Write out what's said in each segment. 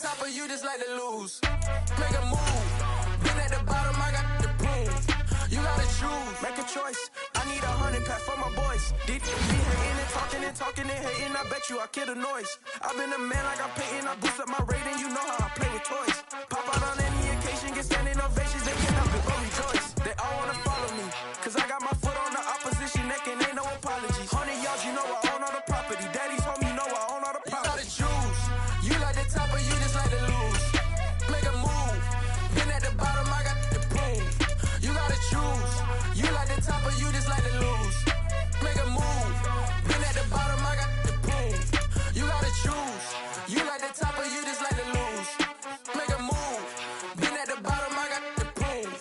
top of you just like to lose. Make a move. Been at the bottom, I got the prove. You gotta choose. Make a choice. I need 100 pack for my boys. Be hating and talking and hating. I bet you I kill the noise. I've been a man like I'm Peyton. I boost up my rating. You know how I play with toys. Pop out on any occasion, get standing ovations. They can't help it but rejoice. They all wanna follow me, cause I got my foot on the opposition neck and ain't no apologies. 100 yards, you know I own all the property. Daddy's home, you know I own all the property. You gotta choose. You like the top or you just like to lose. Make a move. Been at the bottom, I got the prove. You gotta choose. You like the top or you just like to lose. Make a move. Been at the bottom, I got the prove. You gotta choose. You like the top or you just like to lose. Make a move. Been at the bottom, I got the prove.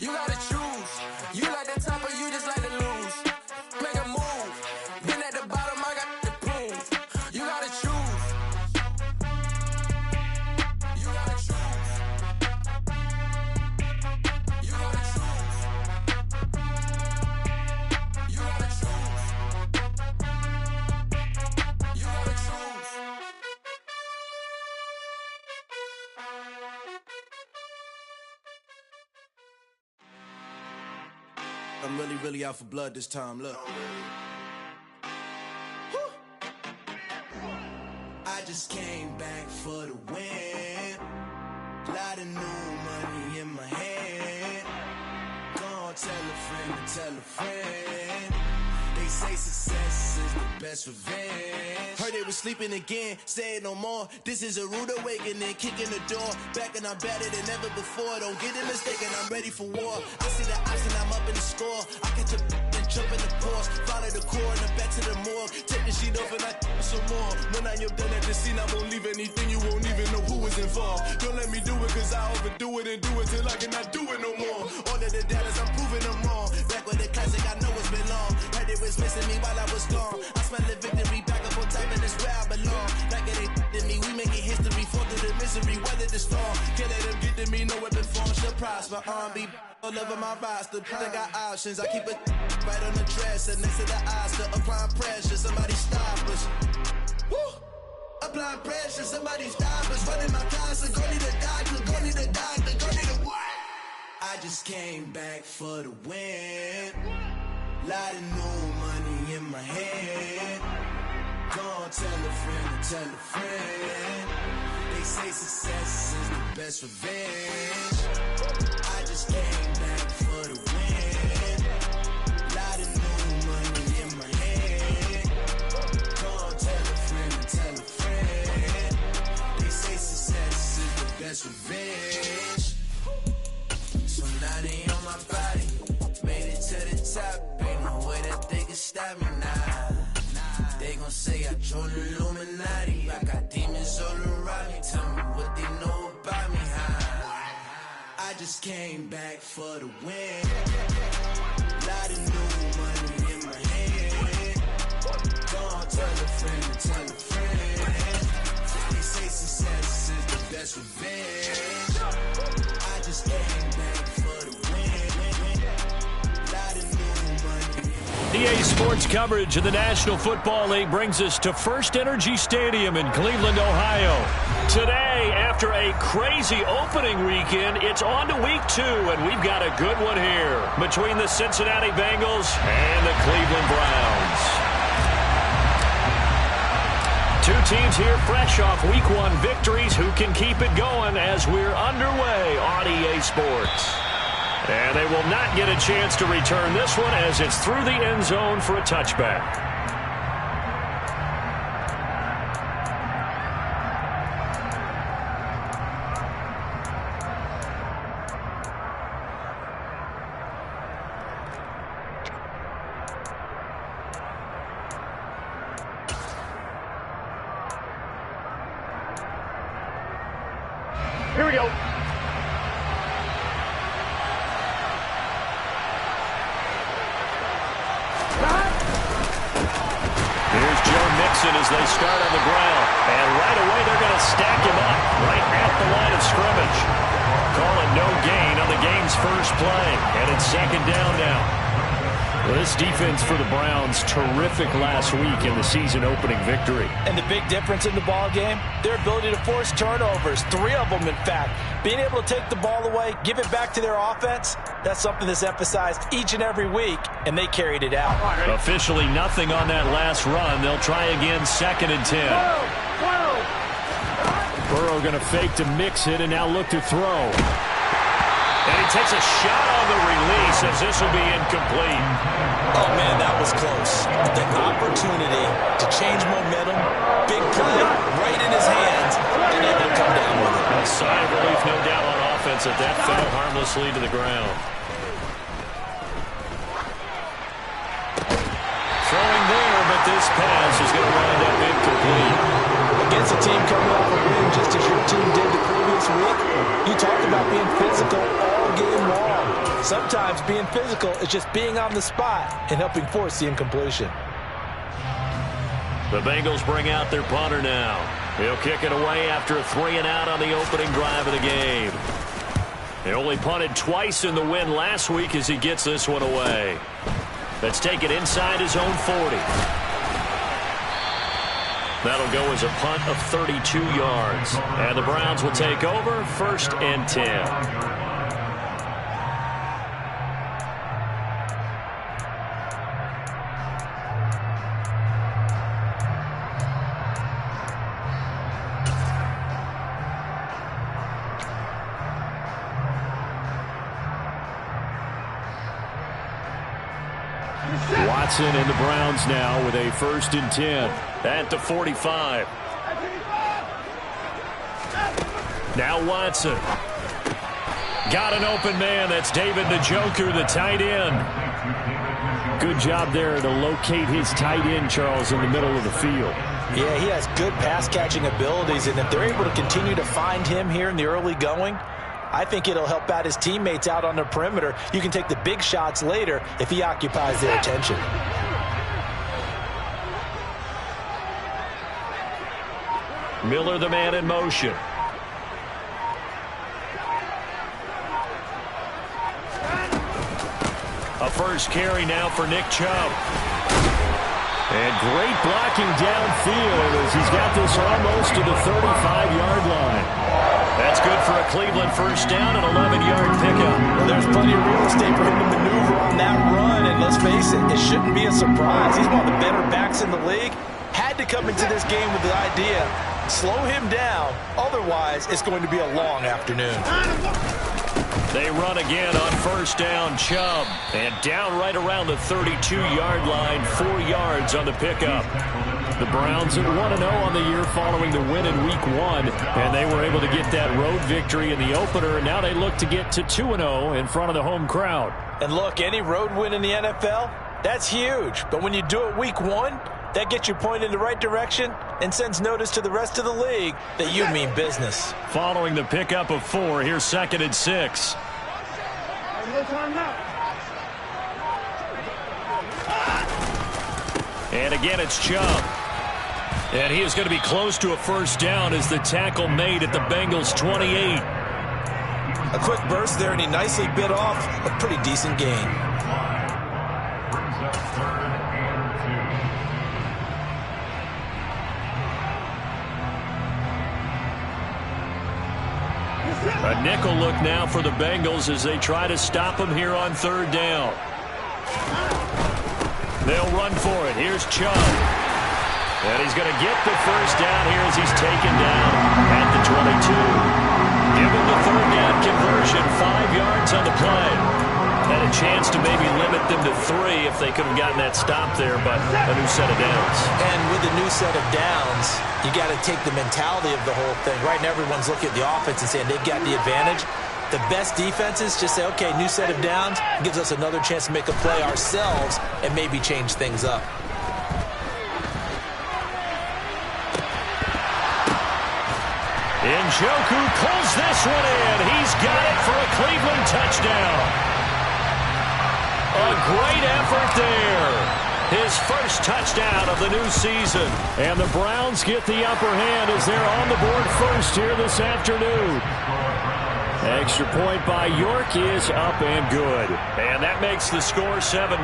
You gotta choose. You like the top or you just like to lose. Make a move. Been at the bottom, I got the prove. You gotta choose. You gotta choose. You gotta choose. You gotta choose. You gotta choose. I'm really out for blood this time, look. I just came back for the win. Lot of new money in my hand. Gonna tell a friend to tell a friend. They say success is the best revenge. Heard they was sleeping again, say it no more. This is a rude awakening, kicking the door. Back and I'm better than ever before. Don't get it mistaken, I'm ready for war. I see the option, I'm up in the score. I catch a and jump in the course. Follow the core and the back to the morgue. Take the sheet off and I some more. When I am done at the scene, I won't leave anything. You won't even know who was involved. Don't let me do it, cause I overdo it and do it till I cannot do it no more. All of the doubters, I'm proving them wrong. Back with the classic, I know it's been long. Heard it was missing me while I was gone. I smell the victory, back up on time, and it's where I belong. Like it ain't to me, we making history, fall through the misery, weather the storm. Can't let them get to me, no weapon form shall prosper. Be all over my roster, I got options. I keep it right on the dresser, next to the Oscar. Applying pressure, somebody stop us. Woo! Applying pressure, somebody stop us. Running my closet, go need a doctor, go need a doctor, go need a what? I just came back for the win. Lot of new money in my hand. Gonna tell a friend to tell a friend. They say success is the best revenge. I just came back for the win. Lot of new money in my hand. Gonna tell a friend to tell a friend. They say success is the best revenge. So now they on my body. Made it to the top. Ain't no way that they can stop me now. They gon' say I joined the Illuminati. I got demons all around me. Tell me what they know about me, huh? I just came back for the win. Lot of new money in my hand. Gonna tell a friend to tell a friend. They say success is the best revenge. I just came back for the win. Lot of new money. EA Sports coverage of the National Football League brings us to First Energy Stadium in Cleveland, Ohio. Today, after a crazy opening weekend, it's on to week 2, and we've got a good one here between the Cincinnati Bengals and the Cleveland Browns. Two teams here fresh off week 1 victories. Who can keep it going as we're underway on EA Sports? And they will not get a chance to return this one as it's through the end zone for a touchback. Here we go. As they start on the ground. And right away, they're going to stack him up right at the line of scrimmage. Call it no gain on the game's first play. And it's second down now. Well, this defense for the Browns, terrific last week in the season-opening victory. And the big difference in the ball game, their ability to force turnovers, 3 of them, in fact. Being able to take the ball away, give it back to their offense, that's something that's emphasized each and every week, and they carried it out. Officially nothing on that last run. They'll try again, 2nd and 10. Burrow going to fake to mix it and now look to throw. And he takes a shot on the release as this will be incomplete. Oh, man, that was close. The opportunity to change momentum, big play, right in his hands, and able to come down with it. A sigh of relief, no doubt, on offense at that fell harmlessly to the ground. Throwing there, but this pass is going to wind up incomplete. Against a team coming off a win just as your team did the previous week, you talked about being physical all game long. Sometimes being physical is just being on the spot and helping force the incompletion. The Bengals bring out their punter now. He'll kick it away after a 3-and-out on the opening drive of the game. He only punted twice in the win last week as he gets this one away. Let's take it inside his own 40. That'll go as a punt of 32 yards. And the Browns will take over, 1st and 10. Watson and the Browns now with a 1st and 10 at the 45. Now Watson. Got an open man. That's David Njoku, the tight end. Good job there to locate his tight end, Charles, in the middle of the field. Yeah, he has good pass-catching abilities, and if they're able to continue to find him here in the early going, I think it'll help out his teammates out on the perimeter. You can take the big shots later if he occupies their attention. Miller, the man in motion. A first carry now for Nick Chubb. And great blocking downfield as he's got this almost to the 35-yard line. That's good for a Cleveland first down, an 11-yard pickup. Well, there's plenty of real estate for him to maneuver on that run, and let's face it, it shouldn't be a surprise. He's one of the better backs in the league. Had to come into this game with the idea, slow him down, otherwise it's going to be a long afternoon. They run again on first down, Chubb. And down right around the 32-yard line, 4 yards on the pickup. The Browns at 1-0 on the year following the win in Week 1. And they were able to get that road victory in the opener. And now they look to get to 2-0 in front of the home crowd. And look, any road win in the NFL, that's huge. But when you do it Week 1, that gets you pointed in the right direction and sends notice to the rest of the league that you mean business. Following the pickup of 4, here's 2nd and 6. And again, it's Chubb. And he is going to be close to a first down as the tackle made at the Bengals' 28. A quick burst there, and he nicely bit off a pretty decent gain. A nickel look now for the Bengals as they try to stop him here on 3rd down. They'll run for it. Here's Chubb. And he's going to get the first down here as he's taken down at the 22. Give him the 3rd down conversion, 5 yards on the play. Had a chance to maybe limit them to 3 if they could have gotten that stop there, but a new set of downs. And with a new set of downs, you got to take the mentality of the whole thing. Right now, everyone's looking at the offense and saying they've got the advantage. The best defenses just say, okay, new set of downs, gives us another chance to make a play ourselves and maybe change things up. Njoku pulls this one in. He's got it for a Cleveland touchdown. A great effort there. His first touchdown of the new season. And the Browns get the upper hand as they're on the board first here this afternoon. Extra point by York is up and good. And that makes the score 7-0.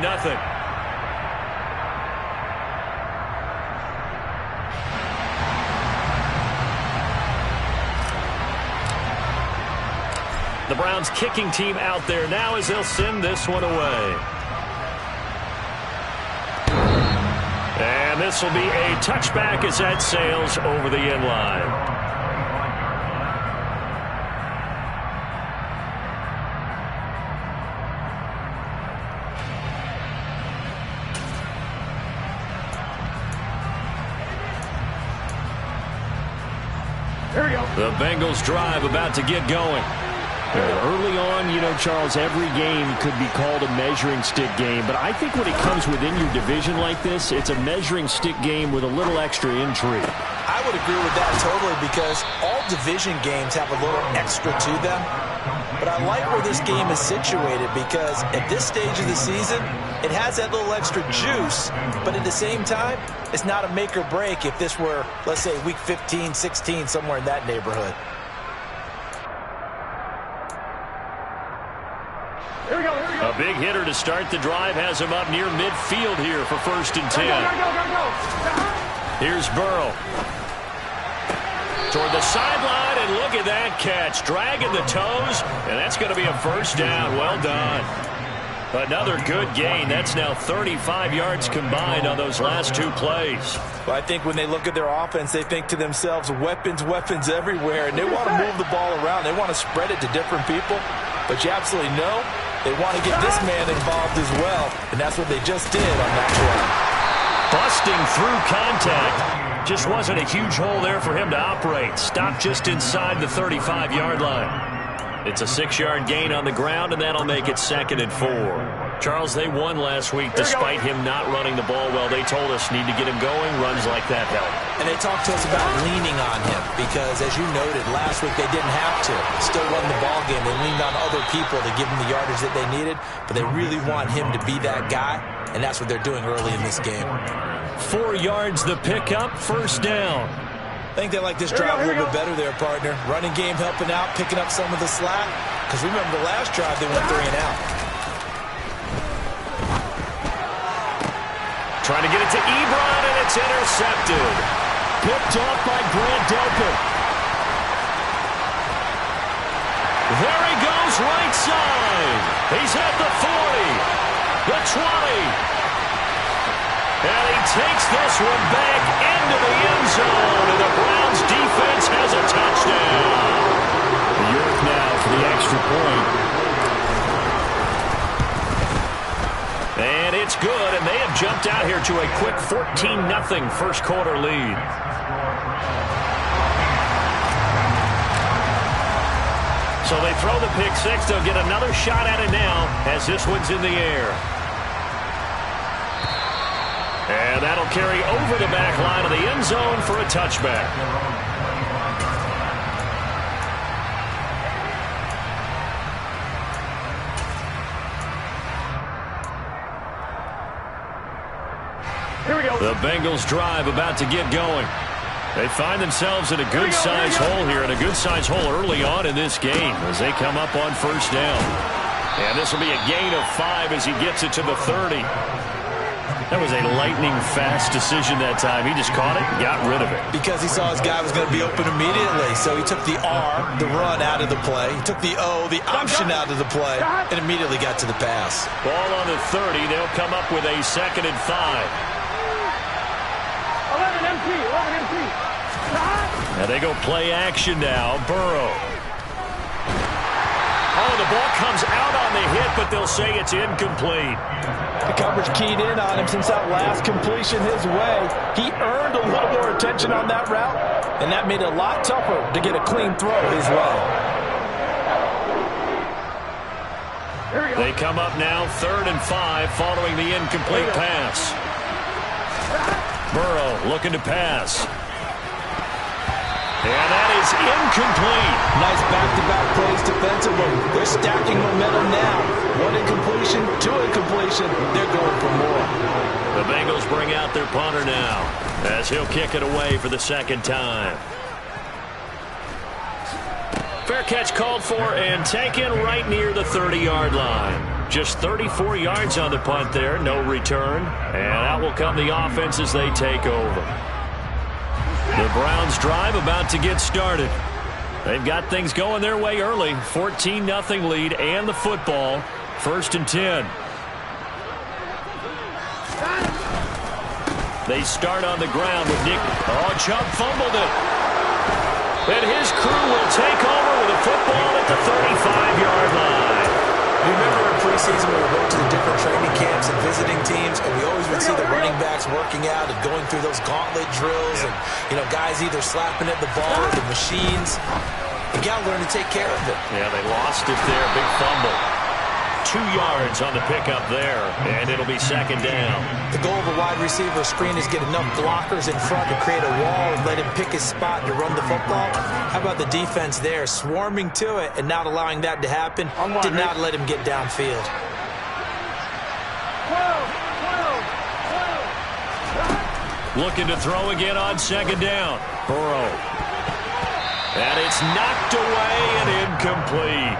The Browns kicking team out there now as they'll send this one away. And this will be a touchback as that sails over the end line. Here we go. The Bengals drive about to get going. Early on, you know, Charles, every game could be called a measuring stick game. But I think when it comes within your division like this, it's a measuring stick game with a little extra intrigue. I would agree with that totally because all division games have a little extra to them. But I like where this game is situated because at this stage of the season, it has that little extra juice. But at the same time, it's not a make or break if this were, let's say, week 15, 16, somewhere in that neighborhood. Here we go, here we go. A big hitter to start the drive has him up near midfield here for 1st and 10. Go. Here's Burrow. Toward the sideline, and look at that catch. Dragging the toes, and that's going to be a first down. Well done. Another good gain. That's now 35 yards combined on those last 2 plays. Well, I think when they look at their offense, they think to themselves, weapons everywhere, and they want to move the ball around. They want to spread it to different people, but you absolutely know they want to get this man involved as well, and that's what they just did on that play. Busting through contact. Just wasn't a huge hole there for him to operate. Stopped just inside the 35-yard line. It's a 6-yard gain on the ground, and that'll make it 2nd and 4. Charles, they won last week despite him not running the ball well. They told us need to get him going. Runs like that help. And they talked to us about leaning on him because, as you noted, last week they didn't have to. Still won the ball game. They leaned on other people to give them the yardage that they needed, but they really want him to be that guy, and that's what they're doing early in this game. 4 yards the pickup, 1st down. I think they like this drive a little bit better there, partner. Running game helping out, picking up some of the slack. Because remember, the last drive they went 3 and out. Trying to get it to Ebron, and it's intercepted. Picked off by Grant Delpit. There he goes, right side. He's at the 40, the 20. And he takes this one back into the end zone, and the Browns defense has a touchdown. York now for the extra point. And it's good, and they have jumped out here to a quick 14-0 first quarter lead. So they throw the pick six. They'll get another shot at it now as this one's in the air. And that'll carry over the back line of the end zone for a touchback. Here we go. The Bengals drive about to get going. They find themselves in a good-sized hole here, and a good-sized hole early on in this game as they come up on 1st down. And this will be a gain of 5 as he gets it to the 30. That was a lightning-fast decision that time. He just caught it and got rid of it. Because he saw his guy was going to be open immediately. So he took the R, the run, out of the play. He took the O, the option, out of the play, and immediately got to the pass. Ball on the 30. They'll come up with a 2nd and 5. 11 MP. Now they go play action now. Burrow. Oh, the ball comes out on the hit, but they'll say it's incomplete. The coverage keyed in on him since that last completion his way. He earned a little more attention on that route, and that made it a lot tougher to get a clean throw his way. They come up now 3rd and 5 following the incomplete pass. Burrow looking to pass. And that is incomplete. Nice back-to-back plays defensively. They're stacking momentum now. 1 incompletion, 2 incompletion. They're going for more. The Bengals bring out their punter now as he'll kick it away for the 2nd time. Fair catch called for and taken right near the 30-yard line. Just 34 yards on the punt there, no return. And out will come the offense as they take over. The Browns drive about to get started. They've got things going their way early. 14-0 lead and the football. 1st and 10. They start on the ground with Nick. Oh, Chubb fumbled it. And his crew will take over with a football at the 35-yard line. You remember in preseason when we went to the different training camps and visiting teams, and we always would see the running backs working out and going through those gauntlet drills, and guys either slapping at the ball or the machines. You got to learn to take care of it. Yeah, they lost it there. Big fumble. 2 yards on the pickup there, and it'll be 2nd down. The goal of a wide receiver screen is get enough blockers in front to create a wall and let him pick his spot to run the football. How about the defense there, swarming to it and not allowing that to happen? Did not let him get downfield. Looking to throw again on 2nd down. Burrow. And it's knocked away and incomplete.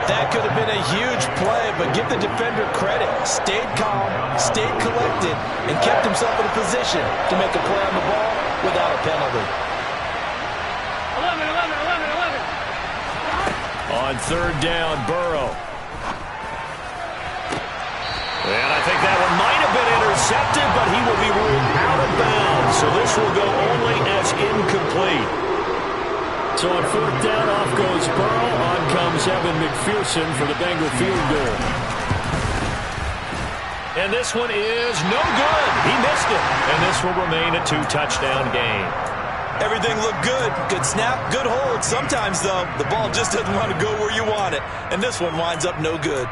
That could have been a huge play, but give the defender credit. Stayed calm, stayed collected, and kept himself in a position to make a play on the ball without a penalty. 11. On 3rd down, Burrow. And I think that one might have been intercepted, but he will be ruled out of bounds. So this will go only as incomplete. So on 4th down, off goes Burrow. On comes Evan McPherson for the Bengal field goal. And this one is no good. He missed it. And this will remain a 2-touchdown game. Everything looked good. Good snap, good hold. Sometimes, though, the ball just doesn't want to go where you want it. And this one winds up no good.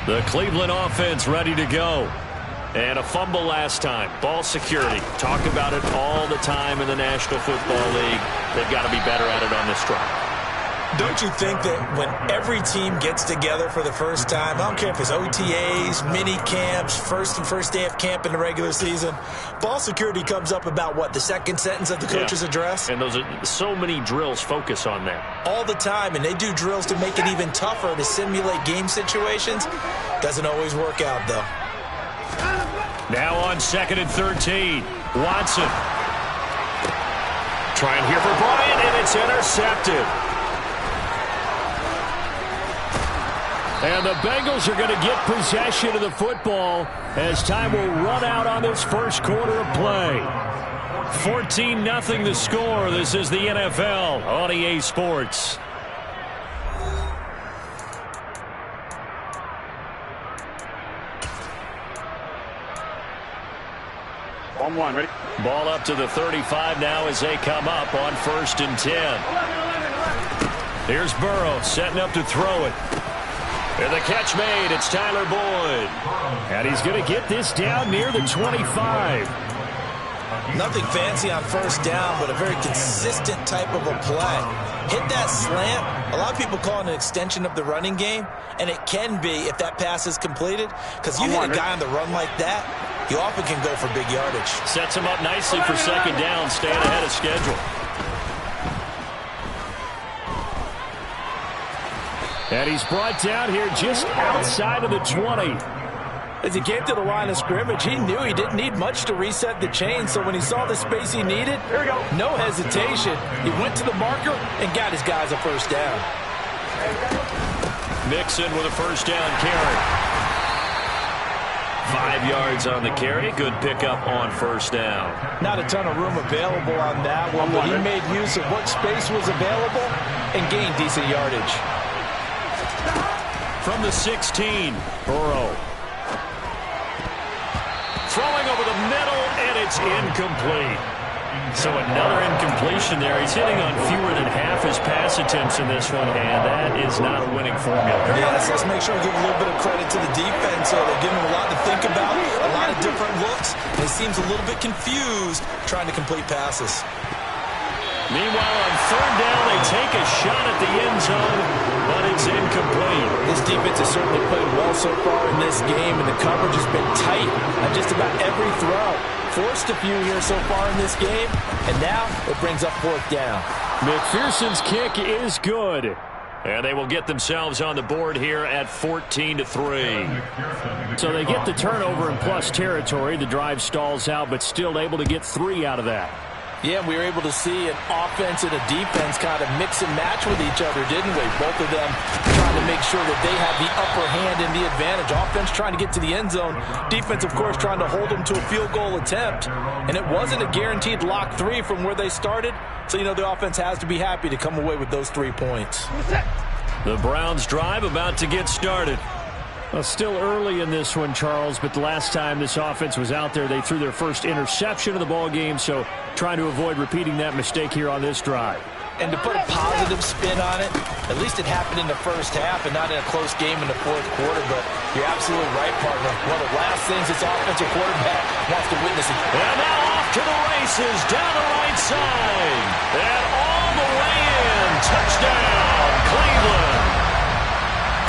The Cleveland offense ready to go. And a fumble last time. Ball security. Talk about it all the time in the National Football League. They've got to be better at it on this drive. Don't you think that when every team gets together for the first time, I don't care if it's OTAs, mini camps, first day of camp in the regular season, ball security comes up about, what, the second sentence of the coach's address? And those are so many drills focus on that. All the time, and they do drills to make it even tougher to simulate game situations. Doesn't always work out, though. Now on 2nd and 13, Watson. Trying here for Bryant, and it's intercepted. And the Bengals are going to get possession of the football as time will run out on this first quarter of play. 14-0 the score. This is the NFL on EA Sports. On 1, ready? Ball up to the 35 now as they come up on 1st and 10. Here's Burrow setting up to throw it. And the catch made. It's Tyler Boyd. And he's going to get this down near the 25. Nothing fancy on 1st down, but a very consistent type of a play. Hit that slant. A lot of people call it an extension of the running game, and it can be if that pass is completed, because you hit a guy on the run like that, you often can go for big yardage. Sets him up nicely for 2nd down, staying ahead of schedule. And he's brought down here just outside of the 20. As he came to the line of scrimmage, he knew he didn't need much to reset the chain, so when he saw the space he needed, no hesitation. He went to the marker and got his guys a 1st down. Mixon with a 1st down carry. 5 yards on the carry. Good pickup on 1st down. Not a ton of room available on that one, but he made use of what space was available and gained decent yardage. From the 16, Burrow. Throwing over the middle, and it's incomplete. So another incompletion there. He's hitting on fewer than half his pass attempts in this one, and that is not a winning formula. Yes, let's make sure we give a little bit of credit to the defense. So they're giving him a lot to think about, a lot of different looks, and he seems a little bit confused trying to complete passes. Meanwhile, on third down, they take a shot at the end zone, but it's incomplete. This defense has certainly played well so far in this game, and the coverage has been tight on just about every throw. Forced a few here so far in this game, and now it brings up fourth down. McPherson's kick is good. And they will get themselves on the board here at 14-3. So they get the turnover in plus territory. The drive stalls out, but still able to get 3 out of that. Yeah, we were able to see an offense and a defense kind of mix and match with each other, didn't we? Both of them trying to make sure that they have the upper hand and the advantage. Offense trying to get to the end zone. Defense, of course, trying to hold them to a field goal attempt. And it wasn't a guaranteed lock 3 from where they started. So, you know, the offense has to be happy to come away with those 3 points. The Browns drive about to get started. Well, still early in this one, Charles, but the last time this offense was out there, they threw their first interception of the ball game, so trying to avoid repeating that mistake here on this drive. And to put a positive spin on it, at least it happened in the first half and not in a close game in the fourth quarter, but you're absolutely right, partner. One of the last things this offensive quarterback wants to witness. And now off to the races, down the right side, and all the way in. Touchdown, Cleveland.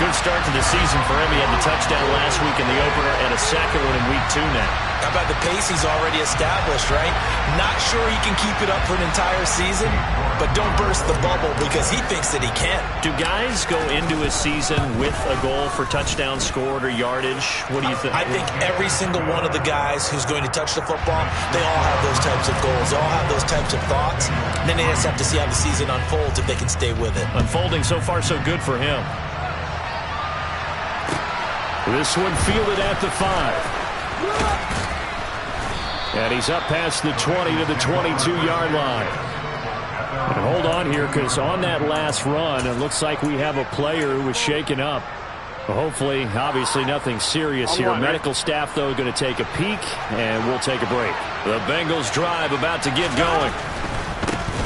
Good start to the season for him. He had the touchdown last week in the opener and a second one in week 2 now. How about the pace he's already established, right? Not sure he can keep it up for an entire season, but don't burst the bubble because he thinks that he can. Do guys go into a season with a goal for touchdown scored or yardage? What do you think? I think every single one of the guys who's going to touch the football, they all have those types of goals. They all have those types of thoughts. And then they just have to see how the season unfolds if they can stay with it. Unfolding so far so good for him. This one fielded at the 5. And he's up past the 20 to the 22-yard line. And hold on here, because on that last run, it looks like we have a player who was shaken up. Well, hopefully, obviously nothing serious here. Medical staff, though, going to take a peek, and we'll take a break. The Bengals drive about to get going.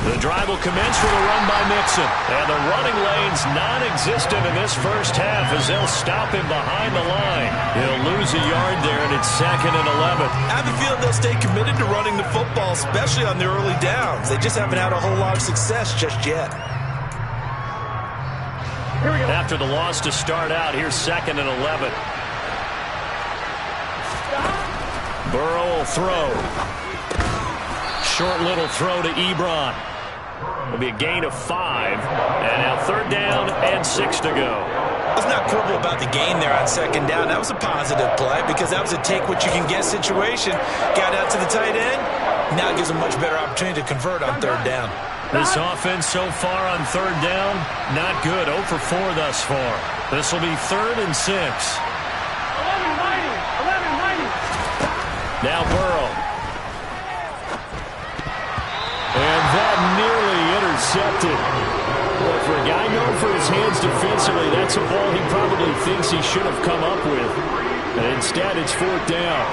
The drive will commence with a run by Mixon. And the running lane's non-existent in this first half as they'll stop him behind the line. He'll lose a yard there, and it's 2nd and 11. I have a feeling they'll stay committed to running the football, especially on the early downs. They just haven't had a whole lot of success just yet. After the loss to start out, here's 2nd and 11. Burrow will throw. Short little throw to Ebron. It'll be a gain of 5. And now 3rd down and 6 to go. Let's not quibble about the gain there on 2nd down. That was a positive play because that was a take-what-you-can-get situation. Got out to the tight end. Now it gives them a much better opportunity to convert on 3rd down. This offense so far on 3rd down, not good. 0 for 4 thus far. This will be 3rd and 6. Now Burrow. And that nearly intercepted. Well, for a guy known for his hands defensively, that's a ball he probably thinks he should have come up with. And instead, it's 4th down.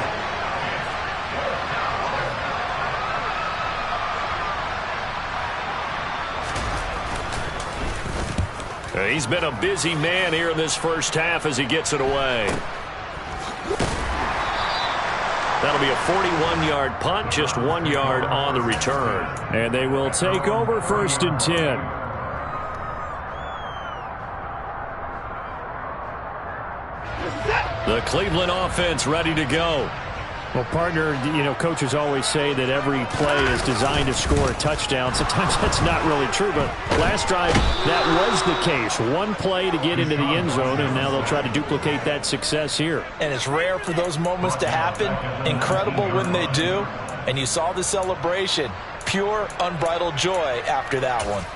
He's been a busy man here in this first half as he gets it away. That'll be a 41-yard punt, just 1 yard on the return. And they will take over 1st and 10. The Cleveland offense ready to go. Well, partner, you know, coaches always say that every play is designed to score a touchdown. Sometimes that's not really true, but last drive, that was the case. One play to get into the end zone, and now they'll try to duplicate that success here. And it's rare for those moments to happen. Incredible when they do. And you saw the celebration. Pure, unbridled joy after that one.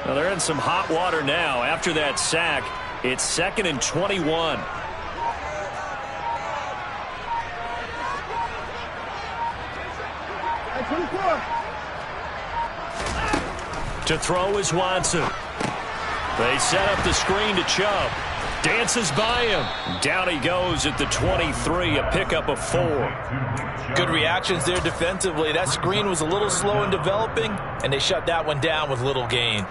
Well, they're in some hot water now. After that sack, it's 2nd and 21. To throw is Watson. They set up the screen to Chubb. dances by him. Down he goes at the 23, a pickup of 4. Good reactions there defensively. That screen was a little slow in developing, and they shut that one down with little gain.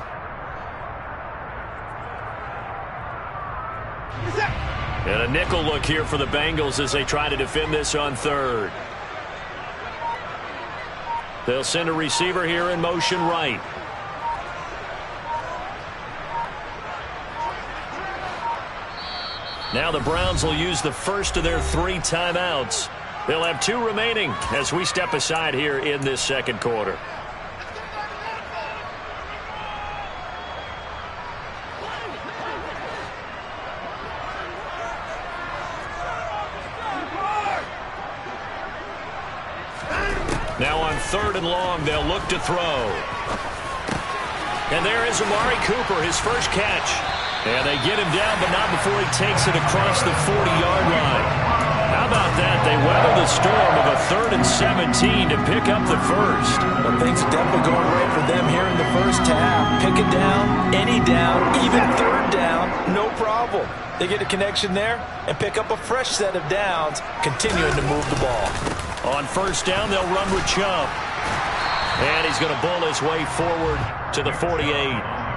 And a nickel look here for the Bengals as they try to defend this on 3rd. They'll send a receiver here in motion right. Now the Browns will use the first of their 3 timeouts. They'll have 2 remaining as we step aside here in this second quarter. Now on 3rd and long, they'll look to throw. And there is Amari Cooper, his first catch. And they get him down, but not before he takes it across the 40-yard line. How about that? They weather the storm of a 3rd and 17 to pick up the first. Well, things are definitely going right for them here in the first half. Pick it down, any down, even 3rd down, no problem. They get a connection there and pick up a fresh set of downs, continuing to move the ball. On 1st down, they'll run with Chubb. And he's going to bull his way forward to the 48.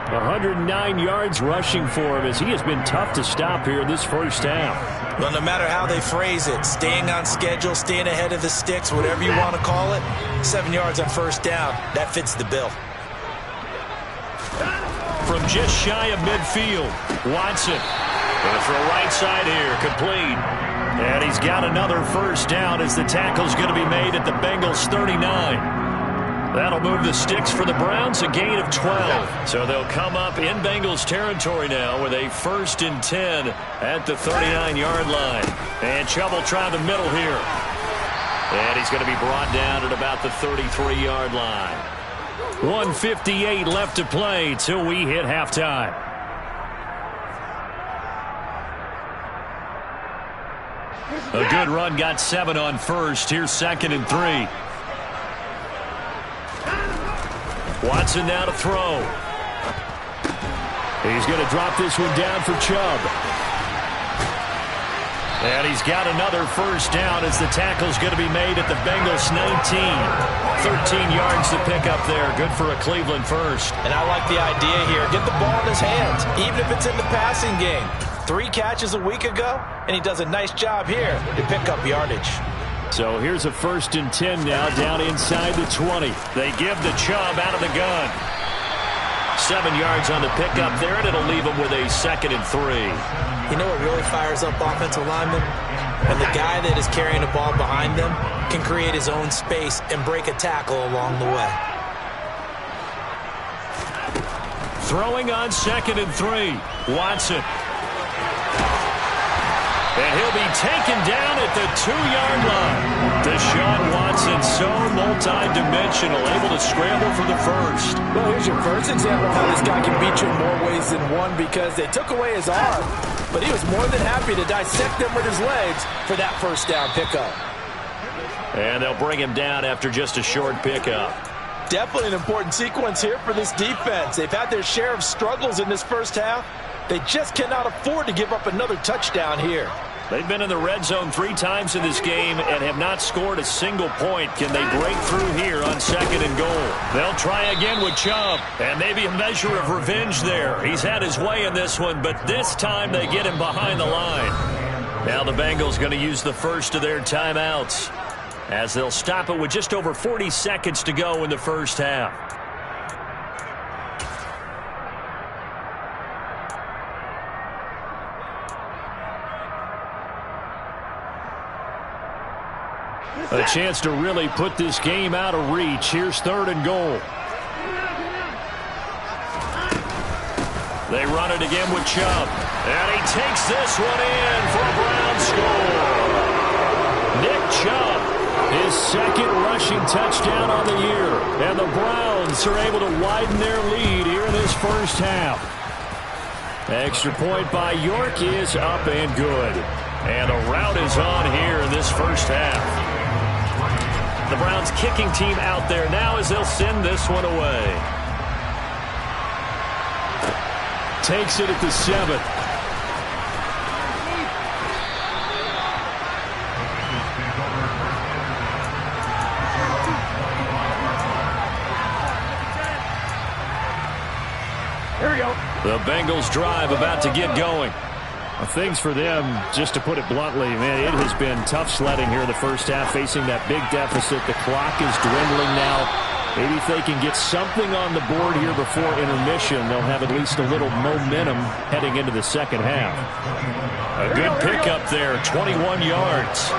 109 yards rushing for him as he has been tough to stop here this first half. Well, no matter how they phrase it, staying on schedule, staying ahead of the sticks, whatever you want to call it, 7 yards on 1st down, that fits the bill. From just shy of midfield, Watson. Going to throw right side here, complete. And he's got another 1st down as the tackle's going to be made at the Bengals 39. That'll move the sticks for the Browns, a gain of 12. So they'll come up in Bengals territory now with a 1st and 10 at the 39-yard line. And Chubb will try the middle here. And he's going to be brought down at about the 33-yard line. 1:58 left to play till we hit halftime. A good run, got 7 on 1st. Here's 2nd and 3. Watson now to throw. He's going to drop this one down for Chubb. And he's got another 1st down as the tackle's going to be made at the Bengals 19. 13 yards to pick up there. Good for a Cleveland first. And I like the idea here. Get the ball in his hands, even if it's in the passing game. 3 catches a week ago, and he does a nice job here to pick up yardage. So here's a 1st and 10 now down inside the 20. They give the Chubb out of the gun. 7 yards on the pickup there, and it'll leave him with a 2nd and 3. You know what really fires up offensive linemen? When the guy that is carrying the ball behind them can create his own space and break a tackle along the way. Throwing on 2nd and 3. Watson. And he'll be taken down at the 2-yard line. Deshaun Watson, so multi-dimensional, able to scramble for the first. Well, here's your first example of how this guy can beat you in more ways than one, because they took away his arm, but he was more than happy to dissect them with his legs for that 1st down pickup. And they'll bring him down after just a short pickup. Definitely an important sequence here for this defense. They've had their share of struggles in this first half. They just cannot afford to give up another touchdown here. They've been in the red zone 3 times in this game and have not scored a single point. Can they break through here on 2nd and goal? They'll try again with Chubb, and maybe a measure of revenge there. He's had his way in this one, but this time they get him behind the line. Now the Bengals going to use the first of their timeouts as they'll stop it with just over 40 seconds to go in the first half. A chance to really put this game out of reach. Here's 3rd and goal. They run it again with Chubb. And he takes this one in for a Brown score. Nick Chubb, his 2nd rushing touchdown on the year. And the Browns are able to widen their lead here in this first half. Extra point by York is up and good. And the route is on here in this first half. The Browns kicking team out there now as they'll send this one away. Takes it at the 7. The Bengals drive about to get going. Things for them, just to put it bluntly, man, it has been tough sledding here in the first half, facing that big deficit. The clock is dwindling now. Maybe if they can get something on the board here before intermission, they'll have at least a little momentum heading into the second half. A good pickup there, 21 yards.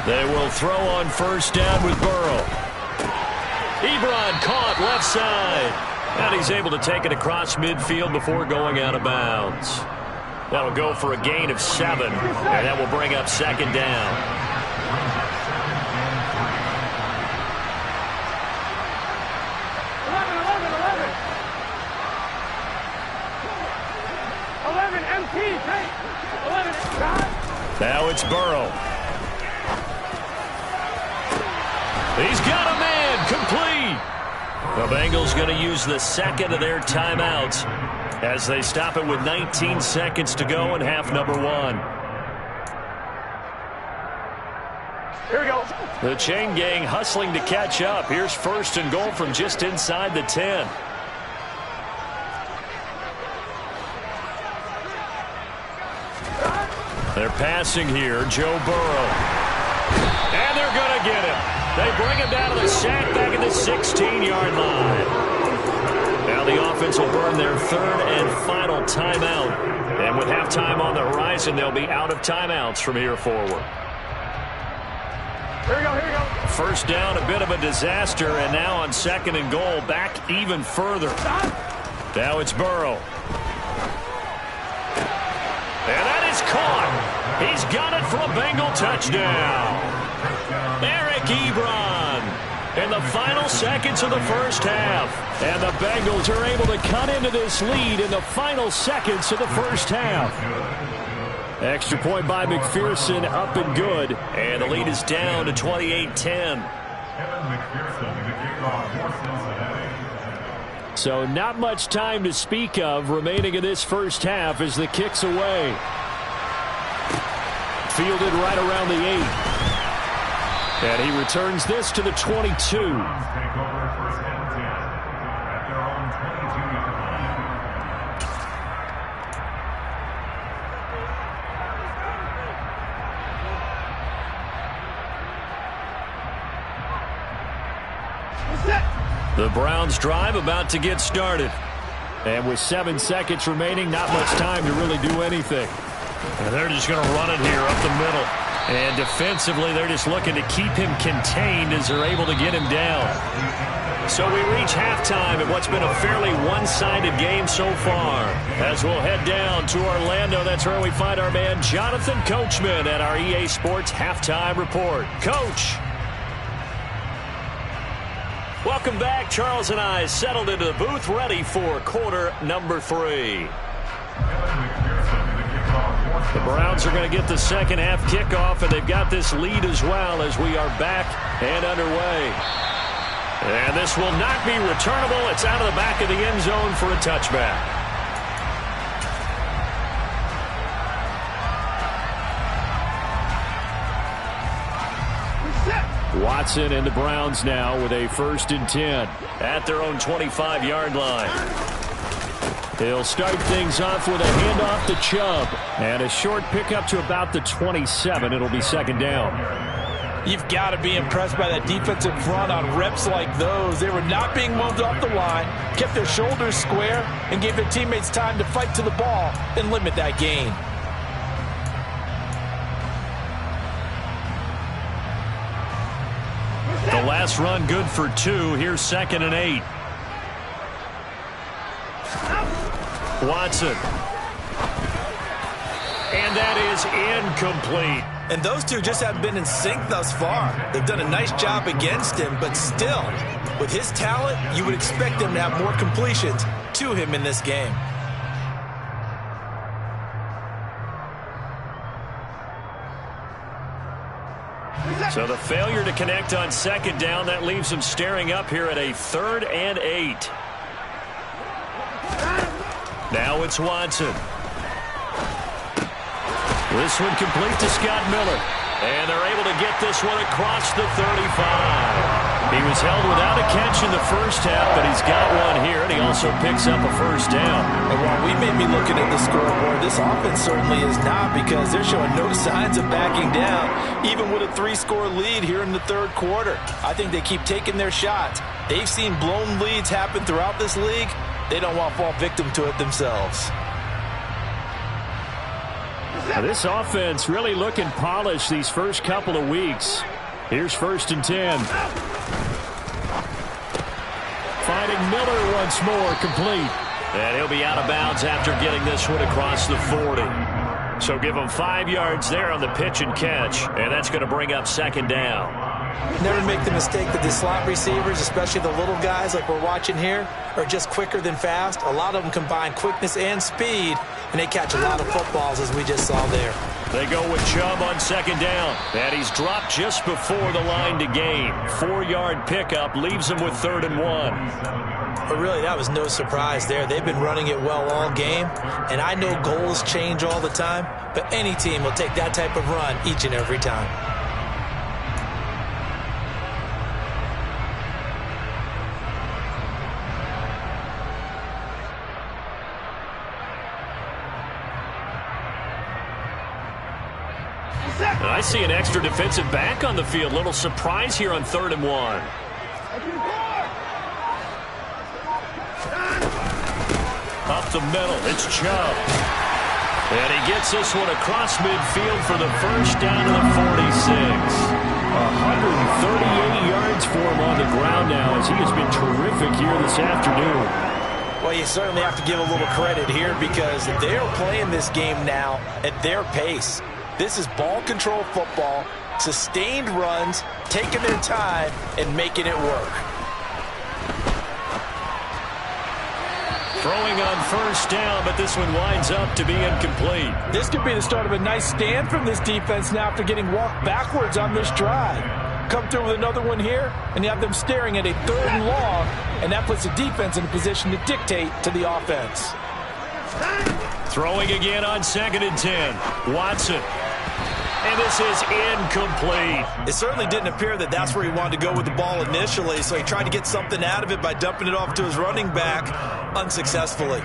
They will throw on first down with Burrow. Ebron caught left side. And he's able to take it across midfield before going out of bounds. That'll go for a gain of 7. And that will bring up second down. Now it's Burrow. He's got a man, complete. The Bengals going to use the second of their timeouts as they stop it with 19 seconds to go in half number 1. Here we go. The chain gang hustling to catch up. Here's first and goal from just inside the 10. They're passing here, Joe Burrow. And they're going to get him. They bring him down to the sack back at the 16-yard line. Now the offense will burn their third and final timeout. And with halftime on the horizon, they'll be out of timeouts from here forward. Here we go, here we go. First down, a bit of a disaster, and now on second and goal, back even further. Now it's Burrow. And that is caught. He's got it for a Bengal touchdown. Eric Ebron in the final seconds of the first half. And the Bengals are able to cut into this lead in the final seconds of the first half. Extra point by McPherson, up and good. And the lead is down to 28-10. So not much time to speak of remaining in this first half as the kick's away. Fielded right around the 8. And he returns this to the 22. The Browns drive about to get started. And with 7 seconds remaining, not much time to really do anything. And they're just going to run it here up the middle. And defensively, they're just looking to keep him contained as they're able to get him down. So we reach halftime in what's been a fairly one-sided game so far. As we'll head down to Orlando, that's where we find our man Jonathan Coachman at our EA Sports Halftime Report. Coach. Welcome back. Charles and I settled into the booth, ready for quarter number 3. The Browns are going to get the second half kickoff, and they've got this lead as well as we are back and underway. And this will not be returnable. It's out of the back of the end zone for a touchback. Watson and the Browns now with a 1st and 10. At their own 25-yard line. They'll start things off with a handoff to Chubb. And a short pickup to about the 27. It'll be second down. You've got to be impressed by that defensive front on reps like those. They were not being moved off the line, kept their shoulders square, and gave their teammates time to fight to the ball and limit that gain. The last run good for 2. Here's 2nd and 8. Watson. And that is incomplete. And those two just haven't been in sync thus far. They've done a nice job against him, but still, with his talent, you would expect him to have more completions to him in this game. So the failure to connect on second down, that leaves them staring up here at a 3rd and 8. Now it's Watson. This one complete to Scott Miller. And they're able to get this one across the 35. He was held without a catch in the first half, but he's got one here, and he also picks up a first down. And while we may be looking at the scoreboard, this offense certainly is not, because they're showing no signs of backing down, even with a 3-score lead here in the third quarter. I think they keep taking their shots. They've seen blown leads happen throughout this league. They don't want to fall victim to it themselves. Now, this offense really looking polished these first couple of weeks. Here's 1st and 10. Finding Miller once more, complete. And he'll be out of bounds after getting this one across the 40. So give him 5 yards there on the pitch and catch, and that's going to bring up 2nd down. Never make the mistake that the slot receivers, especially the little guys like we're watching here, are just quicker than fast. A lot of them combine quickness and speed, and they catch a lot of footballs, as we just saw there. They go with Chubb on 2nd down, and he's dropped just before the line to gain. 4-yard pickup leaves him with 3rd and 1. But really, that was no surprise there. They've been running it well all game, and I know goals change all the time, but any team will take that type of run each and every time. I see an extra defensive back on the field. Little surprise here on 3rd and 1. Up the middle, it's Chubb. And he gets this one across midfield for the first down to the 46. 138 yards for him on the ground now, as he has been terrific here this afternoon. Well, you certainly have to give a little credit here, because they're playing this game now at their pace. This is ball control football, sustained runs, taking their time, and making it work. Throwing on 1st down, but this one winds up to be incomplete. This could be the start of a nice stand from this defense now after getting walked backwards on this drive. Come through with another one here, and you have them staring at a 3rd and long, and that puts the defense in a position to dictate to the offense. Throwing again on 2nd and 10. Watson. And this is incomplete. It certainly didn't appear that that's where he wanted to go with the ball initially, so he tried to get something out of it by dumping it off to his running back unsuccessfully.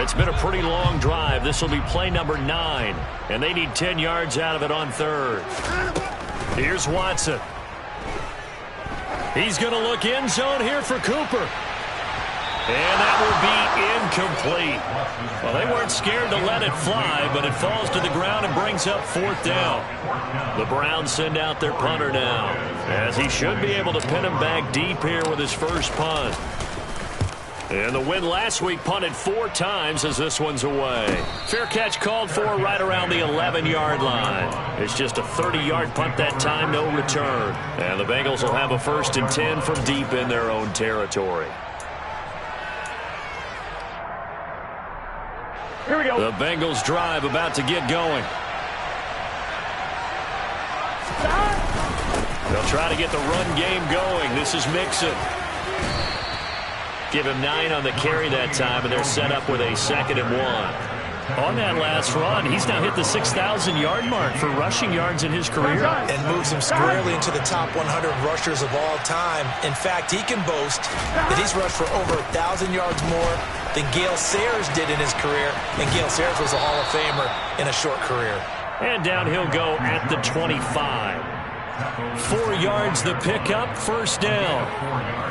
It's been a pretty long drive. This will be play number 9, and they need 10 yards out of it on 3rd. Here's Watson. He's going to look end zone here for Cooper. And that will be incomplete. Well, they weren't scared to let it fly, but it falls to the ground and brings up 4th down. The Browns send out their punter now, as he should be able to pin him back deep here with his first punt. And the win last week punted 4 times as this one's away. Fair catch called for right around the 11-yard line. It's just a 30-yard punt that time, no return. And the Bengals will have a 1st and 10 from deep in their own territory. Here we go. The Bengals drive about to get going. They'll try to get the run game going. This is Mixon. Give him 9 on the carry that time, and they're set up with a 2nd and 1. On that last run, he's now hit the 6,000-yard mark for rushing yards in his career. And moves him squarely into the top 100 rushers of all time. In fact, he can boast that he's rushed for over 1,000 yards more than Gale Sayers did in his career. And Gale Sayers was a Hall of Famer in a short career. And down he'll go at the 25. 4 yards the pickup, 1st down.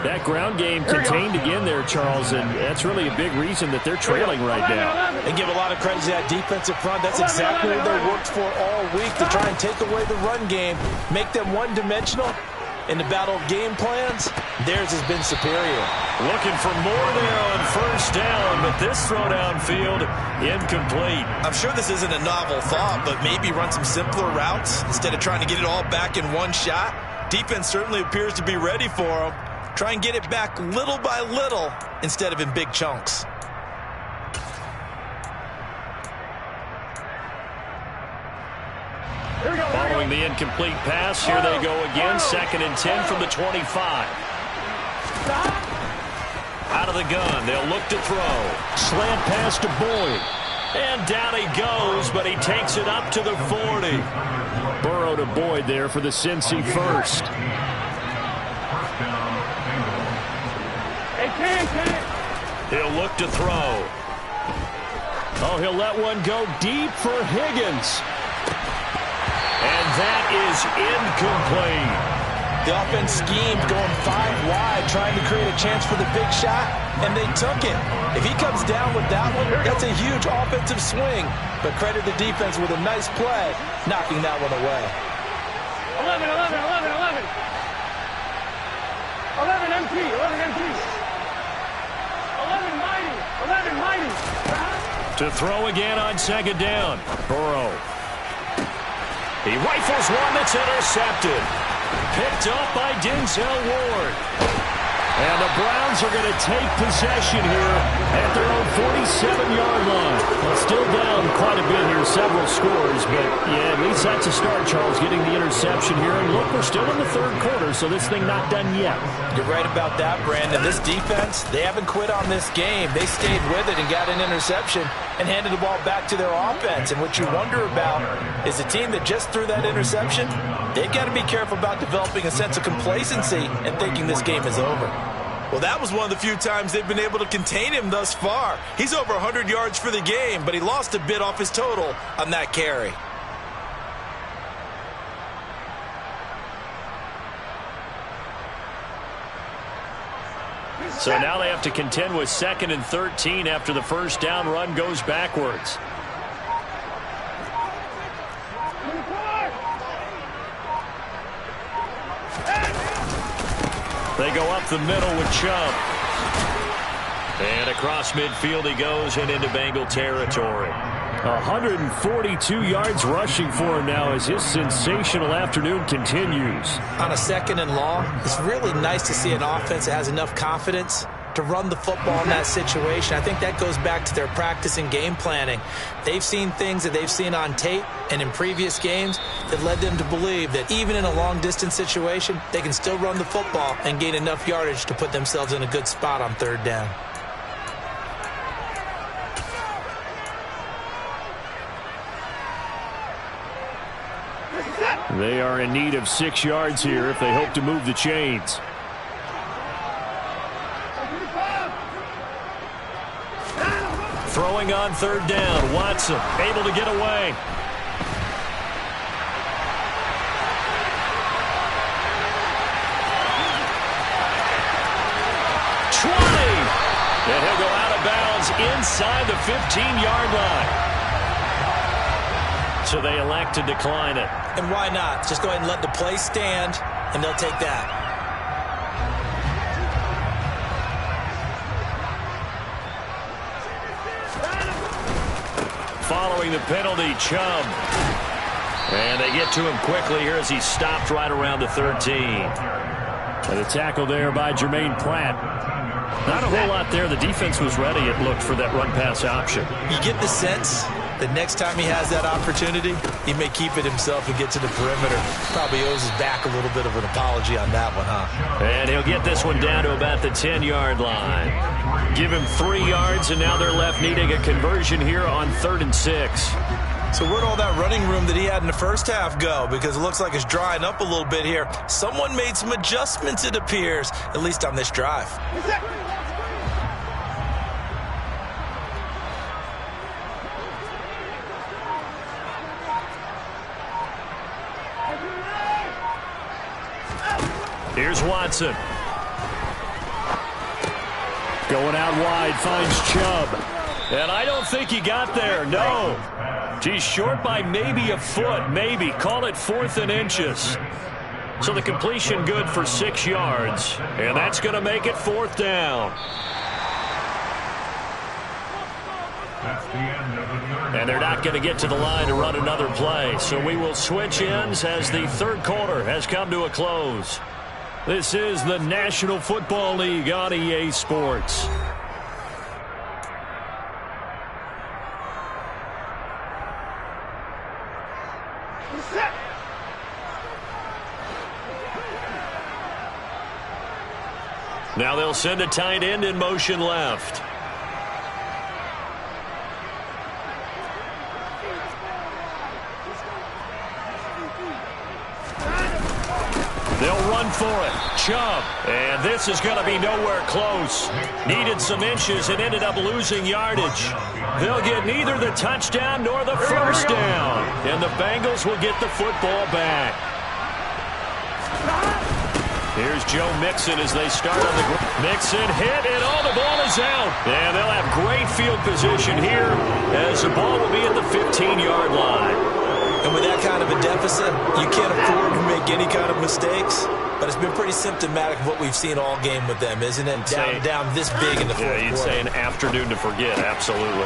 That ground game contained again there, Charles, and that's really a big reason that they're trailing right now. And give a lot of credit to that defensive front. That's exactly what they worked for all week, to try and take away the run game, make them one-dimensional. In the battle of game plans, theirs has been superior. Looking for more there on 1st down, but this throw downfield, incomplete. I'm sure this isn't a novel thought, but maybe run some simpler routes instead of trying to get it all back in one shot. Defense certainly appears to be ready for them. Try and get it back little by little instead of in big chunks. Following the incomplete pass, here they go again. 2nd and 10 from the 25. Out of the gun. They'll look to throw. Slant pass to Boyd. And down he goes, but he takes it up to the 40. Burrow to Boyd there for the Cincy first. He'll look to throw. Oh, he'll let one go deep for Higgins. And that is incomplete. The offense schemed going 5 wide, trying to create a chance for the big shot, and they took it. If he comes down with that one, that's a huge offensive swing. But credit the defense with a nice play, knocking that one away. 11 MT. 11 mighty. To throw again on second down. Burrow. He rifles one that's intercepted. Picked up by Denzel Ward. And the Browns are going to take possession here at their own 47-yard line. Well, still down quite a bit here, several scores, but yeah, at least that's a start, Charles, getting the interception here. And look, we're still in the third quarter, so this thing not done yet. You're right about that, Brandon. This defense, they haven't quit on this game. They stayed with it and got an interception and handed the ball back to their offense. And what you wonder about is a team that just threw that interception, they've got to be careful about developing a sense of complacency and thinking this game is over. Well, that was one of the few times they've been able to contain him thus far. He's over 100 yards for the game, but he lost a bit off his total on that carry. So now they have to contend with 2nd and 13 after the first down run goes backwards. They go up the middle with Chubb. And across midfield he goes and into Bengal territory. 142 yards rushing for him now as his sensational afternoon continues. On a 2nd and long, it's really nice to see an offense that has enough confidence to run the football in that situation. I think that goes back to their practice and game planning. They've seen things that they've seen on tape and in previous games that led them to believe that even in a long-distance situation, they can still run the football and gain enough yardage to put themselves in a good spot on 3rd down. They are in need of 6 yards here if they hope to move the chains. Throwing on 3rd down. Watson able to get away. And he'll go out of bounds inside the 15-yard line. So they elect to decline it. And why not? Just go ahead and let the play stand, and they'll take that. Following the penalty, Chubb. And they get to him quickly here as he stopped right around the 13. And a tackle there by Jermaine Pratt. Not a whole lot there. The defense was ready, it looked, for that run-pass option. You get the sense that next time he has that opportunity, he may keep it himself and get to the perimeter. Probably owes his back a little bit of an apology on that one, huh? And he'll get this one down to about the 10-yard line. Give him 3 yards, and now they're left needing a conversion here on 3rd and 6. So where'd all that running room that he had in the first half go? Because it looks like it's drying up a little bit here. Someone made some adjustments, it appears, at least on this drive. Here's Watson. Going out wide, finds Chubb. And I don't think he got there, no. He's short by maybe a foot, maybe. Call it 4th and inches. So the completion good for 6 yards. And that's going to make it 4th down. And they're not going to get to the line to run another play. So we will switch ends as the 3rd quarter has come to a close. This is the National Football League on EA Sports. Now they'll send a tight end in motion left. They'll run for it. Chubb. And this is going to be nowhere close. Needed some inches and ended up losing yardage. They'll get neither the touchdown nor the first down. And the Bengals will get the football back. Here's Joe Mixon as they start on the ground. Mixon hit, and the ball is out. And they'll have great field position here as the ball will be at the 15-yard line. And with that kind of a deficit, you can't afford to make any kind of mistakes. But it's been pretty symptomatic of what we've seen all game with them, isn't it? Down this big in the fourth quarter. You'd say an afternoon to forget, absolutely.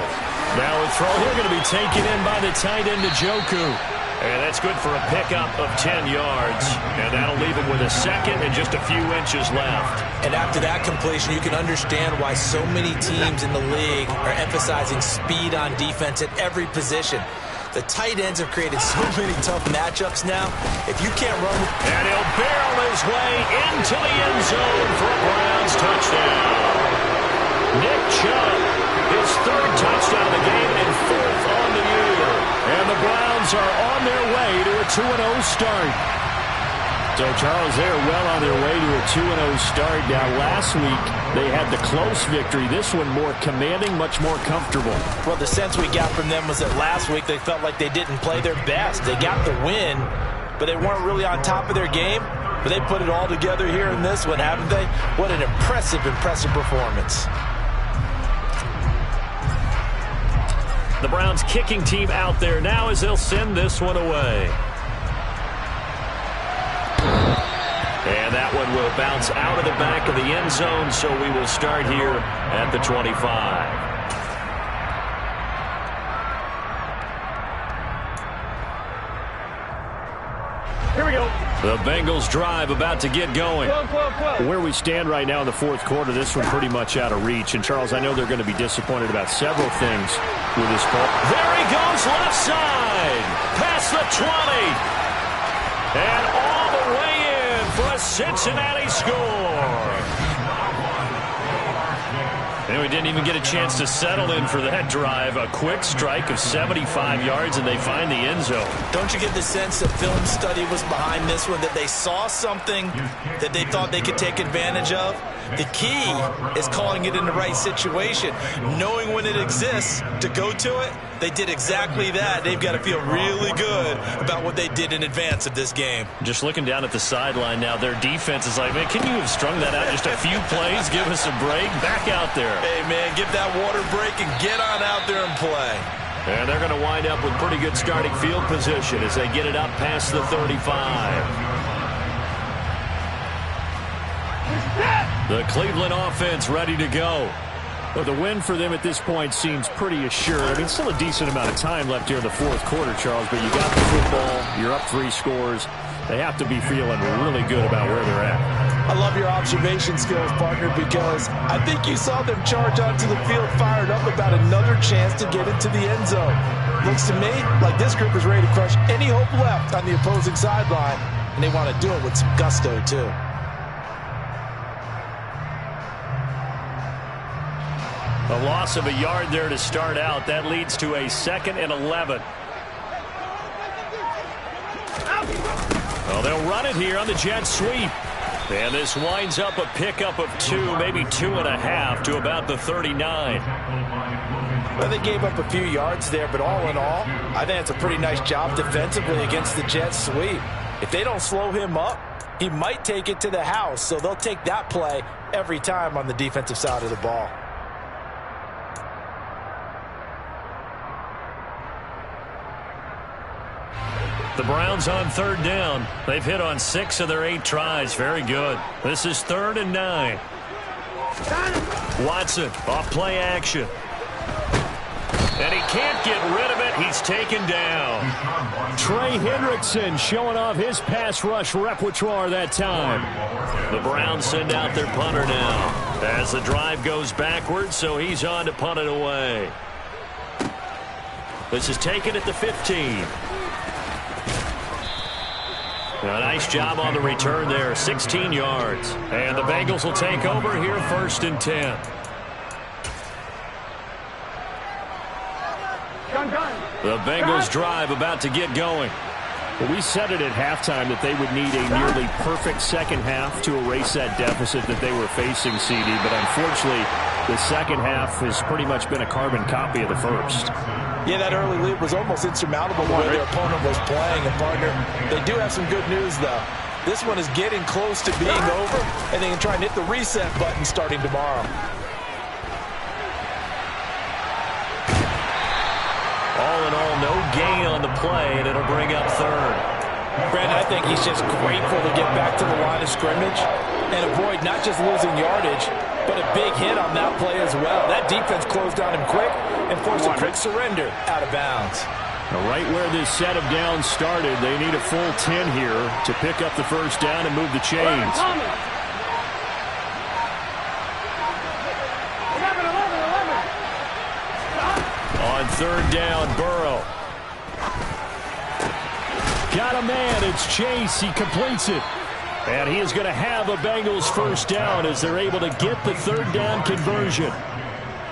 Now a throw here going to be taken in by the tight end, Njoku. And that's good for a pickup of 10 yards. And that'll leave him with a second and just a few inches left. And after that completion, you can understand why so many teams in the league are emphasizing speed on defense at every position. The tight ends have created so many tough matchups now. If you can't run... And he'll barrel his way into the end zone for a Browns touchdown. Nick Chubb, his third touchdown of the game and fourth on the year. And the Browns are on their way to a 2-0 start. So, Charles, they are well on their way to a 2-0 start. Now, last week, they had the close victory. This one more commanding, much more comfortable. Well, the sense we got from them was that last week they felt like they didn't play their best. They got the win, but they weren't really on top of their game. But they put it all together here in this one, haven't they? What an impressive performance. The Browns kicking team out there now as they'll send this one away. And that one will bounce out of the back of the end zone, so we will start here at the 25. Here we go. The Bengals drive about to get going. Where we stand right now in the fourth quarter, this one pretty much out of reach. And, Charles, I know they're going to be disappointed about several things with this ball. There he goes, left side. Past the 20. And all the way in for a Cincinnati score. And we didn't even get a chance to settle in for that drive. A quick strike of 75 yards, and they find the end zone. Don't you get the sense that film study was behind this one, that they saw something that they thought they could take advantage of? The key is calling it in the right situation, knowing when it exists to go to it. They did exactly that. They've got to feel really good about what they did in advance of this game. Just looking down at the sideline now, their defense is like, man, can you have strung that out just a few plays? Give us a break. Back out there. Hey, man, give that water break and get on out there and play. And they're going to wind up with pretty good starting field position as they get it up past the 35. The Cleveland offense ready to go. Well, the win for them at this point seems pretty assured. I mean, still a decent amount of time left here in the fourth quarter, Charles, but you got the football, you're up 3 scores. They have to be feeling really good about where they're at. I love your observation skills, partner, because I think you saw them charge onto the field fired up about another chance to get into the end zone. Looks to me like this group is ready to crush any hope left on the opposing sideline, and they want to do it with some gusto, too. A loss of a yard there to start out. That leads to a 2nd and 11. Well, they'll run it here on the jet sweep. And this winds up a pickup of 2, maybe 2.5 to about the 39. Well, they gave up a few yards there, but all in all, I think it's a pretty nice job defensively against the jet sweep. If they don't slow him up, he might take it to the house, so they'll take that play every time on the defensive side of the ball. The Browns on 3rd down. They've hit on 6 of their 8 tries. Very good. This is 3rd and 9. Watson off play action. And he can't get rid of it. He's taken down. Trey Hendrickson showing off his pass rush repertoire that time. The Browns send out their punter now as the drive goes backwards, so he's on to punt it away. This is taken at the 15. A nice job on the return there, 16 yards. And the Bengals will take over here, 1st and 10. The Bengals drive about to get going. Well, we said it at halftime that they would need a nearly perfect second half to erase that deficit that they were facing, CD. But unfortunately, the second half has pretty much been a carbon copy of the first. Yeah, that early lead was almost insurmountable the way their opponent was playing. And, partner, they do have some good news, though. This one is getting close to being over, and they can try and hit the reset button starting tomorrow. All in all, no gain on the play, and it'll bring up 3rd. Brandon, I think he's just grateful to get back to the line of scrimmage and avoid not just losing yardage, but a big hit on that play as well. That defense closed on him quick and forced a quick surrender out of bounds. Now, right where this set of downs started, they need a full 10 here to pick up the first down and move the chains. On 3rd down, Burrow. Got a man. It's Chase. He completes it. And he is going to have a Bengals first down as they're able to get the 3rd down conversion.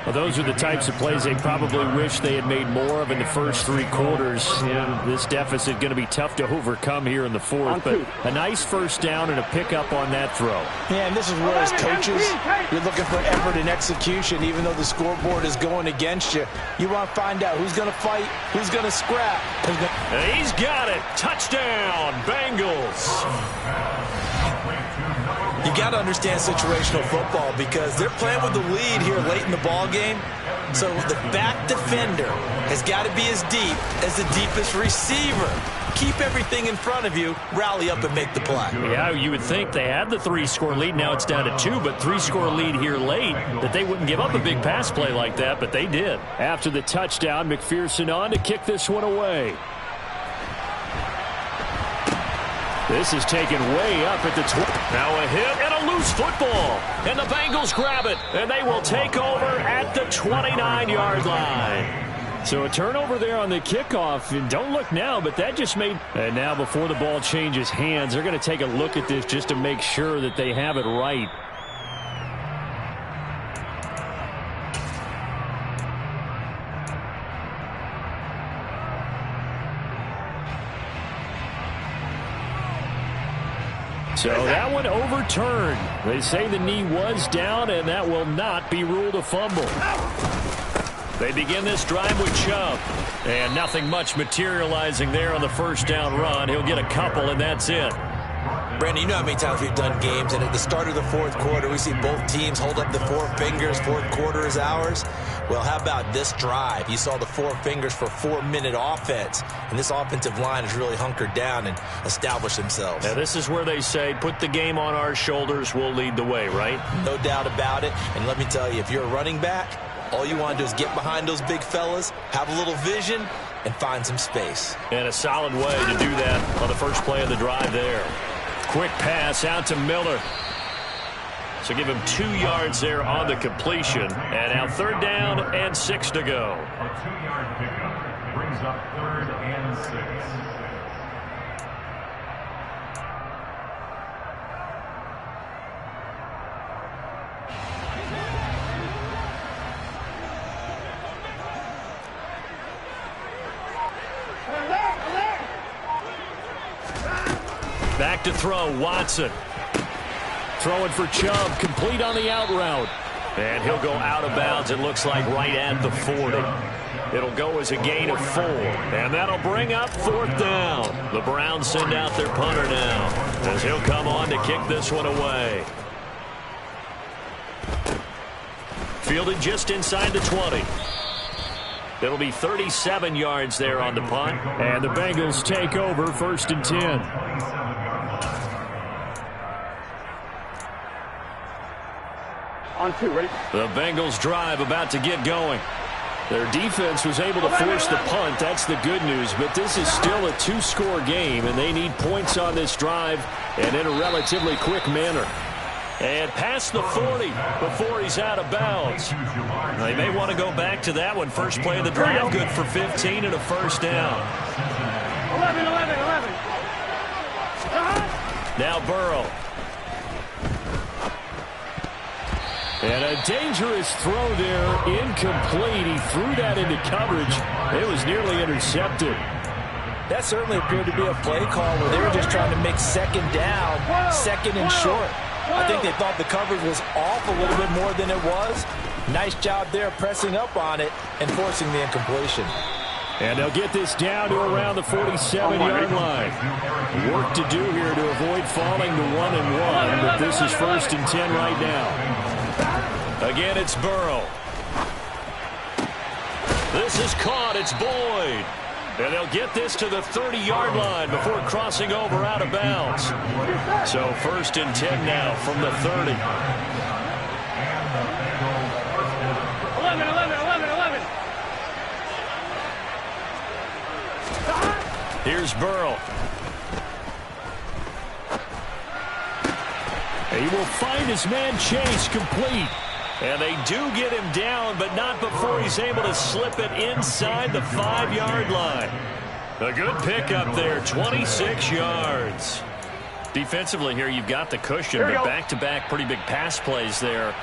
Well, those are the types of plays they probably wish they had made more of in the first 3 quarters. And this deficit going to be tough to overcome here in the 4th. But a nice first down and a pickup on that throw. Yeah, and this is where as coaches, you're looking for effort and execution. Even though the scoreboard is going against you, you want to find out who's going to fight, who's going to scrap. And he's got it. Touchdown, Bengals. You got to understand situational football because they're playing with the lead here late in the ball game. So the back defender has got to be as deep as the deepest receiver. Keep everything in front of you, rally up and make the play. Yeah, you would think they had the 3-score lead. Now it's down to 2, but 3-score lead here late, that they wouldn't give up a big pass play like that, but they did. After the touchdown, McPherson on to kick this one away. This is taken way up at the 20. Now a hit and a loose football. And the Bengals grab it. And they will take over at the 29-yard line. So a turnover there on the kickoff. And don't look now, but that just made... And now before the ball changes hands, they're going to take a look at this just to make sure that they have it right. So that one overturned. They say the knee was down, and that will not be ruled a fumble. They begin this drive with Chubb. And nothing much materializing there on the first down run. He'll get a couple, and that's it. Brandon, you know how many times we've done games, and at the start of the 4th quarter, we see both teams hold up the 4 fingers. 4th quarter is ours. Well, how about this drive? You saw the 4 fingers for 4-minute offense, and this offensive line has really hunkered down and established themselves. Now, this is where they say, put the game on our shoulders, we'll lead the way, right? No doubt about it, and let me tell you, if you're a running back, all you want to do is get behind those big fellas, have a little vision, and find some space. And a solid way to do that on the first play of the drive there. Quick pass out to Miller. So give him 2 yards there on the completion. And now 3rd down and 6 to go. A 2-yard pickup brings up 3rd and 6. Back to throw, Watson. Throwing for Chubb, complete on the out route. And he'll go out of bounds, it looks like, right at the 40. It'll go as a gain of 4. And that'll bring up 4th down. The Browns send out their punter now, as he'll come on to kick this one away. Fielded just inside the 20. It'll be 37 yards there on the punt. And the Bengals take over 1st and 10. On 2, ready? The Bengals drive about to get going. Their defense was able to force the punt. That's the good news. But this is still a 2-score game, and they need points on this drive and in a relatively quick manner. And past the 40 before he's out of bounds. They may want to go back to that one. First play of the drive, good for 15 and a first down. 11. Now Burrow. And a dangerous throw there, incomplete. He threw that into coverage. It was nearly intercepted. That certainly appeared to be a play call where they were just trying to make second down, second and short. I think they thought the coverage was off a little bit more than it was. Nice job there pressing up on it and forcing the incompletion. And they'll get this down to around the 47-yard line. Work to do here to avoid falling to 1-1, but this is 1st and 10 right now. Again, it's Burrow. This is caught. It's Boyd. And they'll get this to the 30-yard line before crossing over out of bounds. So 1st and 10 now from the 30. 11. Here's Burrow. He will find his man Chase complete. And they do get him down, but not before he's able to slip it inside the 5-yard line. A good pickup there, 26 yards. Defensively here, you've got the cushion, but back-to-back pretty big pass plays there.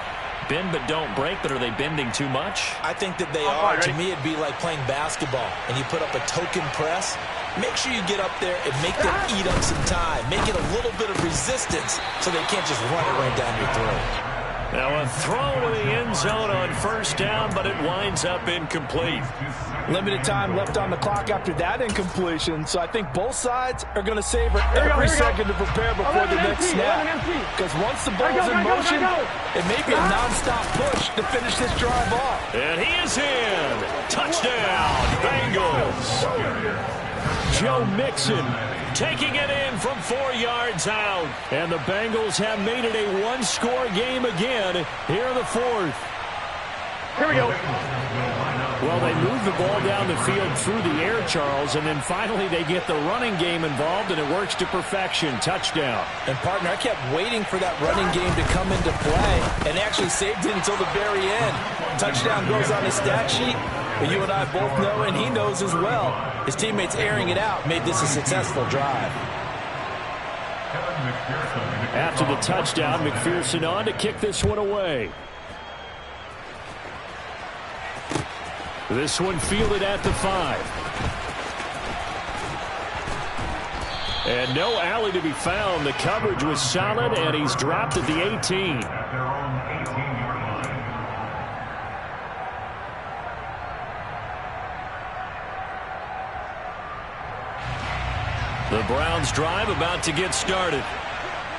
Bend but don't break, but are they bending too much? I think that they are. To me, it'd be like playing basketball, and you put up a token press. Make sure you get up there and make them eat up some time. Make it a little bit of resistance so they can't just run it right down your throat. Now a throw to the end zone on 1st down, but it winds up incomplete. Limited time left on the clock after that incompletion, so I think both sides are going to savor every second to prepare before the next snap. Because once the ball's in motion, it may be a nonstop push to finish this drive off. And he is in. Touchdown, Bengals. Joe Mixon taking it in from 4 yards out. And the Bengals have made it a one-score game again here in the 4th. Here we go. Well, they move the ball down the field through the air, Charles, and then finally they get the running game involved, and it works to perfection. Touchdown. And, partner, I kept waiting for that running game to come into play, and actually saved it until the very end. Touchdown goes on the stat sheet, but you and I both know, and he knows as well, his teammates airing it out made this a successful drive. After the touchdown, McPherson on to kick this one away. This one fielded at the 5. And no alley to be found. The coverage was solid, and he's dropped at the 18. At their own 18-yard line. The Browns drive about to get started.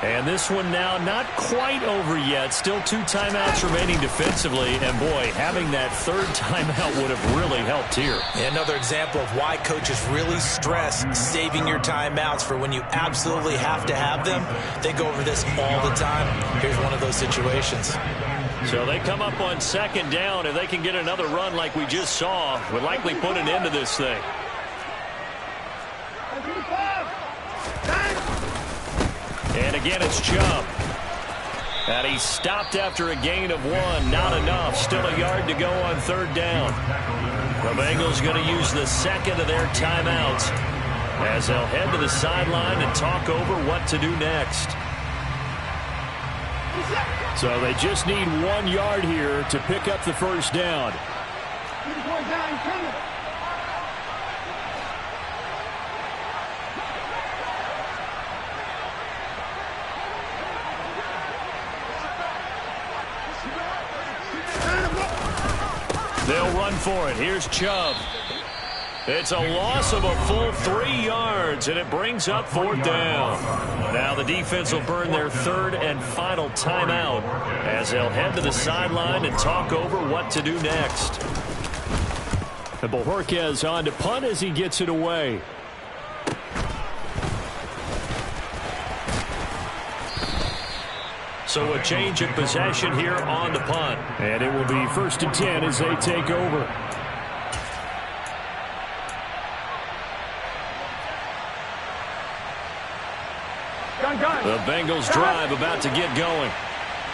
And this one now not quite over yet. Still 2 timeouts remaining defensively. And, boy, having that 3rd timeout would have really helped here. Another example of why coaches really stress saving your timeouts for when you absolutely have to have them. They go over this all the time. Here's one of those situations. So they come up on 2nd down. If they can get another run like we just saw, would likely put an end to this thing. And again, it's Chubb. And he's stopped after a gain of 1. Not enough. Still a yard to go on 3rd down. The Bengals going to use the 2nd of their timeouts as they'll head to the sideline and talk over what to do next. So they just need 1 yard here to pick up the 1st down. They'll run for it. Here's Chubb. It's a loss of a full 3 yards, and it brings up 4th down. Now the defense will burn their 3rd and final timeout as they'll head to the sideline and talk over what to do next. And Bojorquez on to punt as he gets it away. So a change of possession here on the punt. And it will be 1st and 10 as they take over. The Bengals drive about to get going.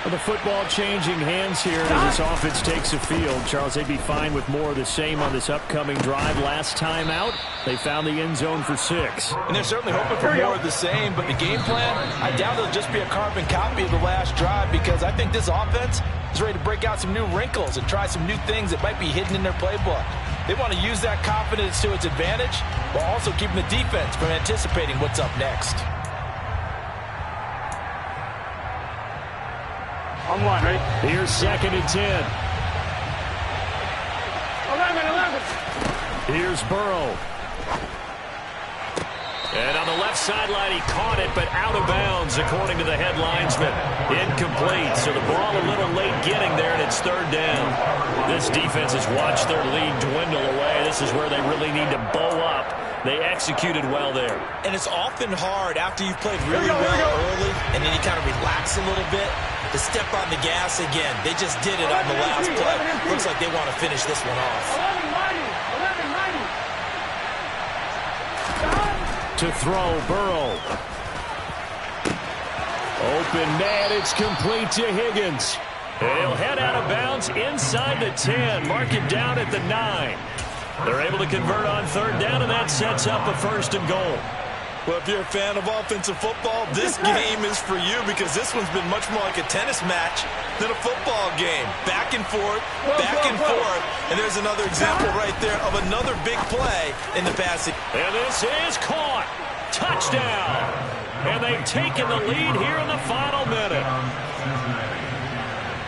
Well, the football changing hands here as this offense takes the field. Charles, they'd be fine with more of the same on this upcoming drive. Last time out, they found the end zone for 6. And they're certainly hoping for more of the same, but the game plan, I doubt it'll just be a carbon copy of the last drive, because I think this offense is ready to break out some new wrinkles and try some new things that might be hidden in their playbook. They want to use that confidence to its advantage while also keeping the defense from anticipating what's up next. On one, ready? Here's 2nd and 10. 11. Here's Burrow. And on the left sideline, he caught it, but out of bounds, according to the head linesman. Incomplete, so the ball a little late getting there, and it's 3rd down. This defense has watched their lead dwindle away. This is where they really need to bow up. They executed well there. And it's often hard after you've played really well early, and then you kind of relax a little bit, to step on the gas again. They just did it on the last play. Looks like they want to finish this one off. 11. To throw, Burrow. Open man, it's complete to Higgins. He'll head out of bounds inside the 10. Mark it down at the 9. They're able to convert on 3rd down, and that sets up a 1st and goal. Well, if you're a fan of offensive football, this game is for you, because this one's been much more like a tennis match than a football game. Back and forth, and there's another example right there of another big play in the passing. And this is caught. Touchdown. And they've taken the lead here in the final minute.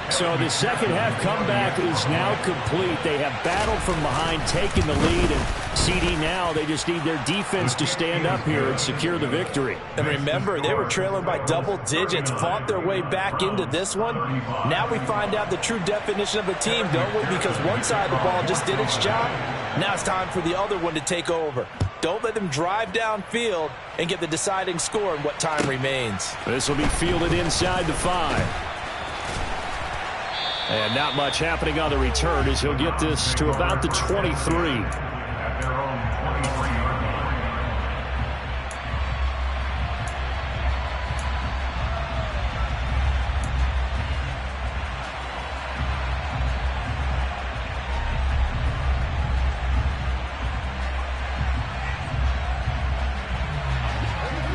So the second half comeback is now complete. They have battled from behind, taken the lead, and CD now, they just need their defense to stand up here and secure the victory. And remember, they were trailing by double digits, fought their way back into this one. Now we find out the true definition of a team, don't we? Because one side of the ball just did its job. Now it's time for the other one to take over. Don't let them drive downfield and get the deciding score in what time remains. This will be fielded inside the 5. And not much happening on the return as he'll get this to about the 23. At their own 23-yard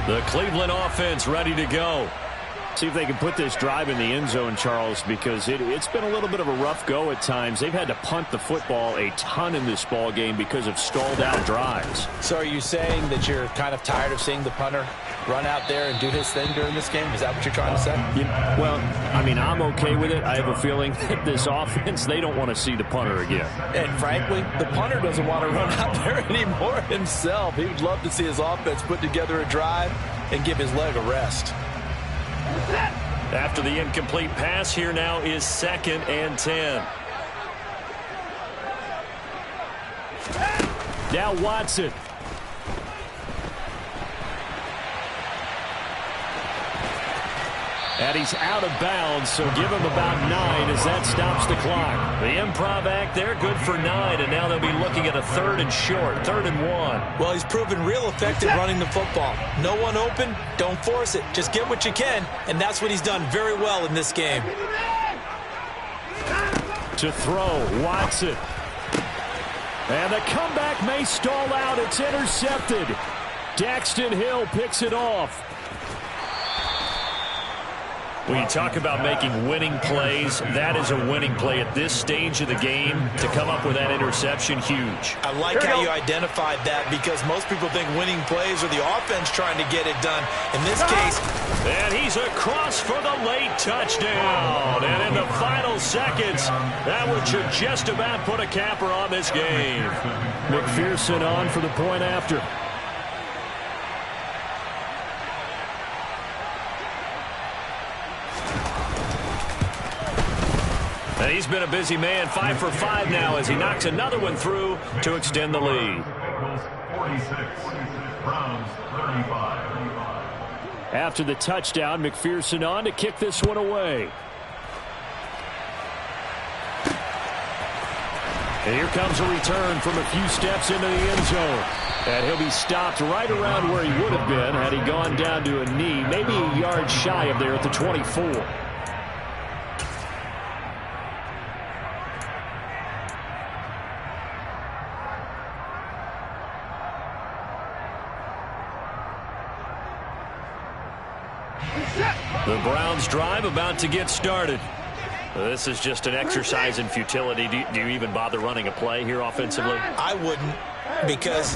line. The Cleveland offense ready to go. See if they can put this drive in the end zone, Charles, because it's been a little bit of a rough go at times. They've had to punt the football a ton in this ball game because of stalled-out drives. So are you saying that you're kind of tired of seeing the punter run out there and do his thing during this game? Is that what you're trying to say? Yeah, well, I mean, I'm okay with it. I have a feeling that this offense, they don't want to see the punter again. And frankly, the punter doesn't want to run out there anymore himself. He would love to see his offense put together a drive and give his leg a rest. After the incomplete pass, here now is 2nd and 10. Now Watson. And he's out of bounds, so give him about 9 as that stops the clock. The improv act there, good for 9, and now they'll be looking at a 3rd and short, 3rd and 1. Well, he's proven real effective running the football. No one open, don't force it. Just get what you can, and that's what he's done very well in this game. To throw, Watson. And the comeback may stall out. It's intercepted. Daxton Hill picks it off. When you talk about making winning plays, that is a winning play at this stage of the game. To come up with that interception, huge. I like how you identified that, because most people think winning plays are the offense trying to get it done. In this case, and he's across for the late touchdown. And in the final seconds, that would just about put a capper on this game. McPherson on for the point after. And he's been a busy man, 5 for 5 now as he knocks another one through to extend the lead. 46, Browns 35. After the touchdown, McPherson on to kick this one away. And here comes a return from a few steps into the end zone. And he'll be stopped right around where he would have been had he gone down to a knee, maybe a yard shy of there at the 24. The Browns drive about to get started. This is just an exercise in futility. Do you even bother running a play here offensively? I wouldn't, because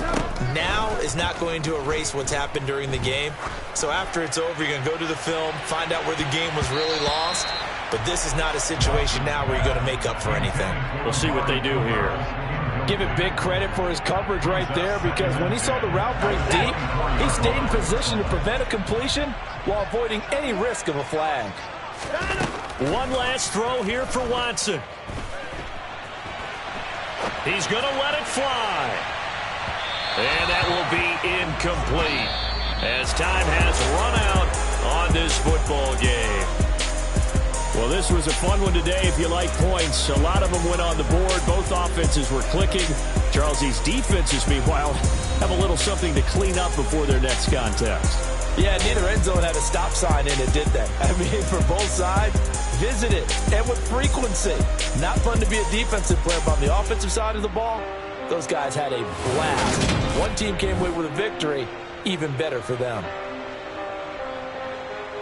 now is not going to erase what's happened during the game. So after it's over, you're going to go to the film, find out where the game was really lost. But this is not a situation now where you're going to make up for anything. We'll see what they do here. Give it big credit for his coverage right there, because when he saw the route break deep, he stayed in position to prevent a completion while avoiding any risk of a flag. One last throw here for Watson. He's going to let it fly. And that will be incomplete as time has run out on this football game. Well, this was a fun one today if you like points. A lot of them went on the board. Both offenses were clicking. Charles, these defenses, meanwhile, have a little something to clean up before their next contest. Yeah, neither end zone had a stop sign in it, did they? I mean, for both sides, visit it, and with frequency. Not fun to be a defensive player, but on the offensive side of the ball, those guys had a blast. One team came away with a victory, even better for them.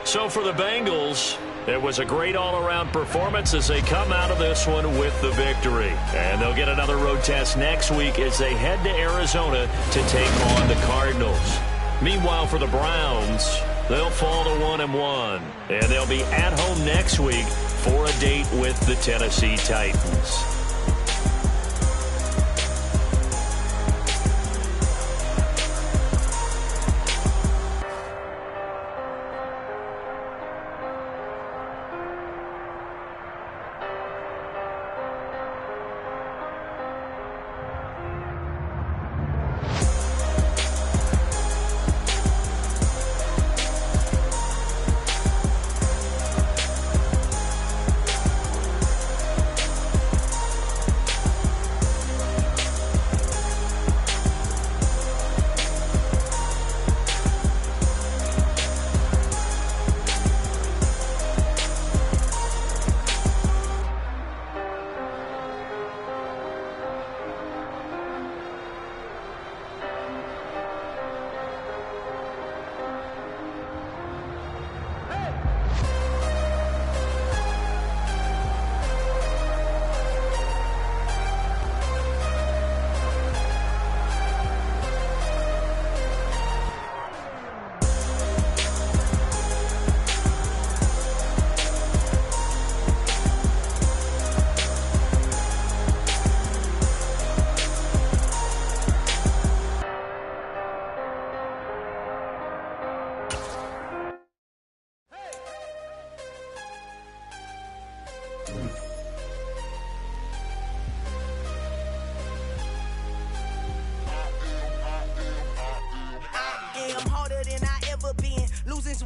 So for the Bengals, it was a great all-around performance as they come out of this one with the victory. And they'll get another road test next week as they head to Arizona to take on the Cardinals. Meanwhile, for the Browns, they'll fall to 1-1. And they'll be at home next week for a date with the Tennessee Titans.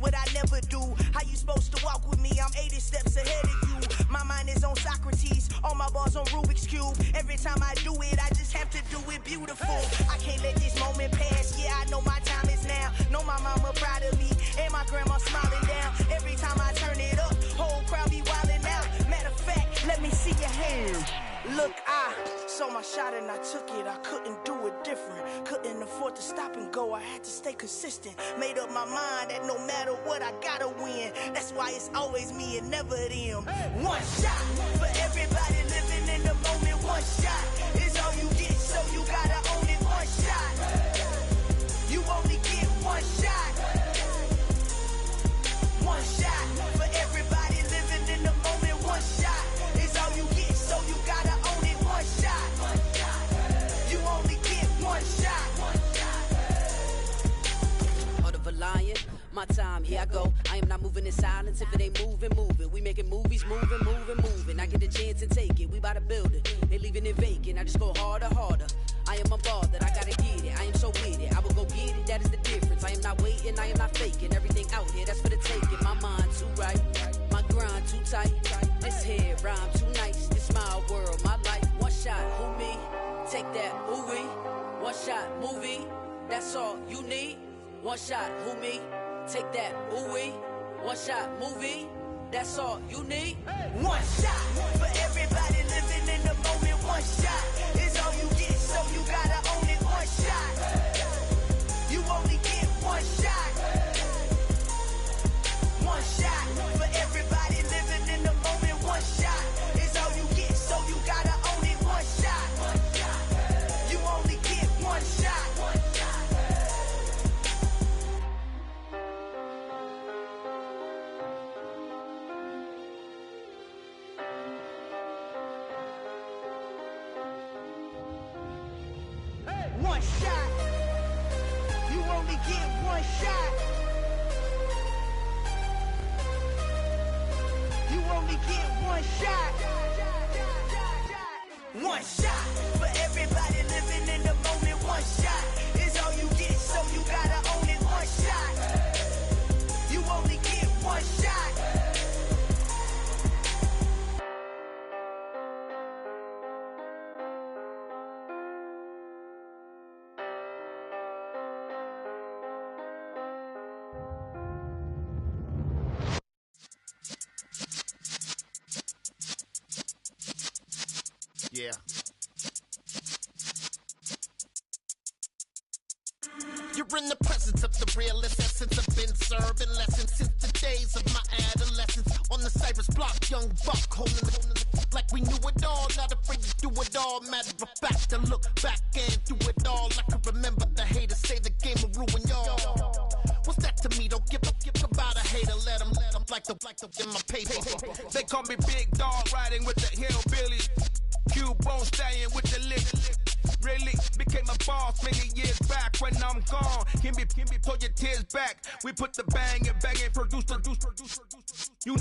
What I never do. How you supposed to walk with me? I'm 80 steps ahead of you. My mind is on Socrates, all my bars on Rubik's Cube. Every time I do it, I just have to do it beautiful. I can't let this moment pass. Yeah, I know my time is now. Know my mama proud of me, and my grandma smiling down. Every time I turn it up, whole crowd be wilding out. Matter of fact, let me see your hands. Look, I saw my shot and I took it. I couldn't do it different. Couldn't afford to stop and go. I had to stay consistent. Made up my mind that no matter what, I gotta win. That's why it's always me and never them. One shot for everybody living in the moment. One shot is all you get, so you gotta own it. One shot. You only get one shot. One shot for everybody living in the moment. One shot is all you get, so you gotta own it. One shot. You only get one shot. Heart of a lion, my time, here I go. I am not moving in silence. If it ain't moving, moving. We making movies, moving, moving, moving. I get a chance and take it. We bout to build it. They leaving it vacant. I just go harder, harder. I am a ball that I gotta get it. I am so with it. I will go get it. That is the difference. I am not waiting. I am not faking. Everything out here, that's for the taking. My mind too right. My grind too tight. This head rhyme too nice. This my world, my life. One shot, who me? Take that, who we? One shot, movie. That's all you need. One shot, who me? Take that, who we? One shot, movie. That's all you need. One shot for everybody living in the moment. One shot is all you get, so you gotta own it. One shot. You only get one shot. only get one shot. You only get one shot. One shot for everybody living in the moment. One shot is all you get, so you gotta own it. One shot. You only get one shot. Yeah. You're in the presence of the realest essence. I've been serving lessons since the days of my adolescence. On the Cypress block, young buck holding it like we knew it all. Not afraid to do it all. Matter of fact, to look back and do it all. I can remember the haters say the game will ruin y'all. What's that to me? Don't give about a hater. Let them like the in my paper. They call me Big Dog, riding with the hillbillies. Cubone stallion with the lick. Really became a boss many years back. When I'm gone, can be pull your tears back. We put the bang and produce. You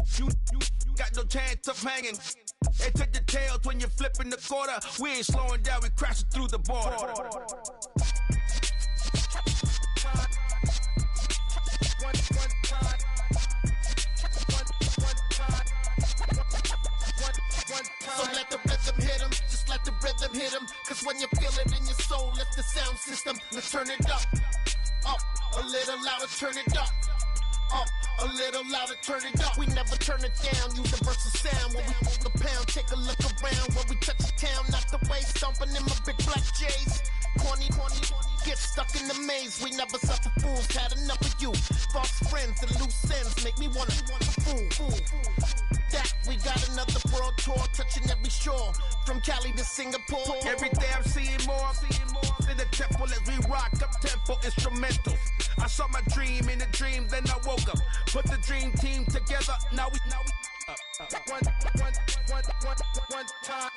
got no chance of hanging. They take the tails when you're flipping the quarter. We ain't slowing down, we crashing through the border. So let the rhythm hit him, just let the rhythm hit him. Cause when you feel it in your soul, lift the sound system. Let's turn it up, a little louder, turn it up, a little louder, turn it up. We never turn it down, universal sound. When we move the pound, take a look around. When we touch the town, not the way, stomping in my big black J's. Corny, get stuck in the maze. We never suffer fools, had enough of you. False friends and loose ends make me wanna fool. That we got another world tour, touching every shore, from Cali to Singapore. Every day I'm seeing more in the temple as we rock up tempo instrumentals. I saw my dream in a dream, then I woke up. Put the dream team together, now we one time.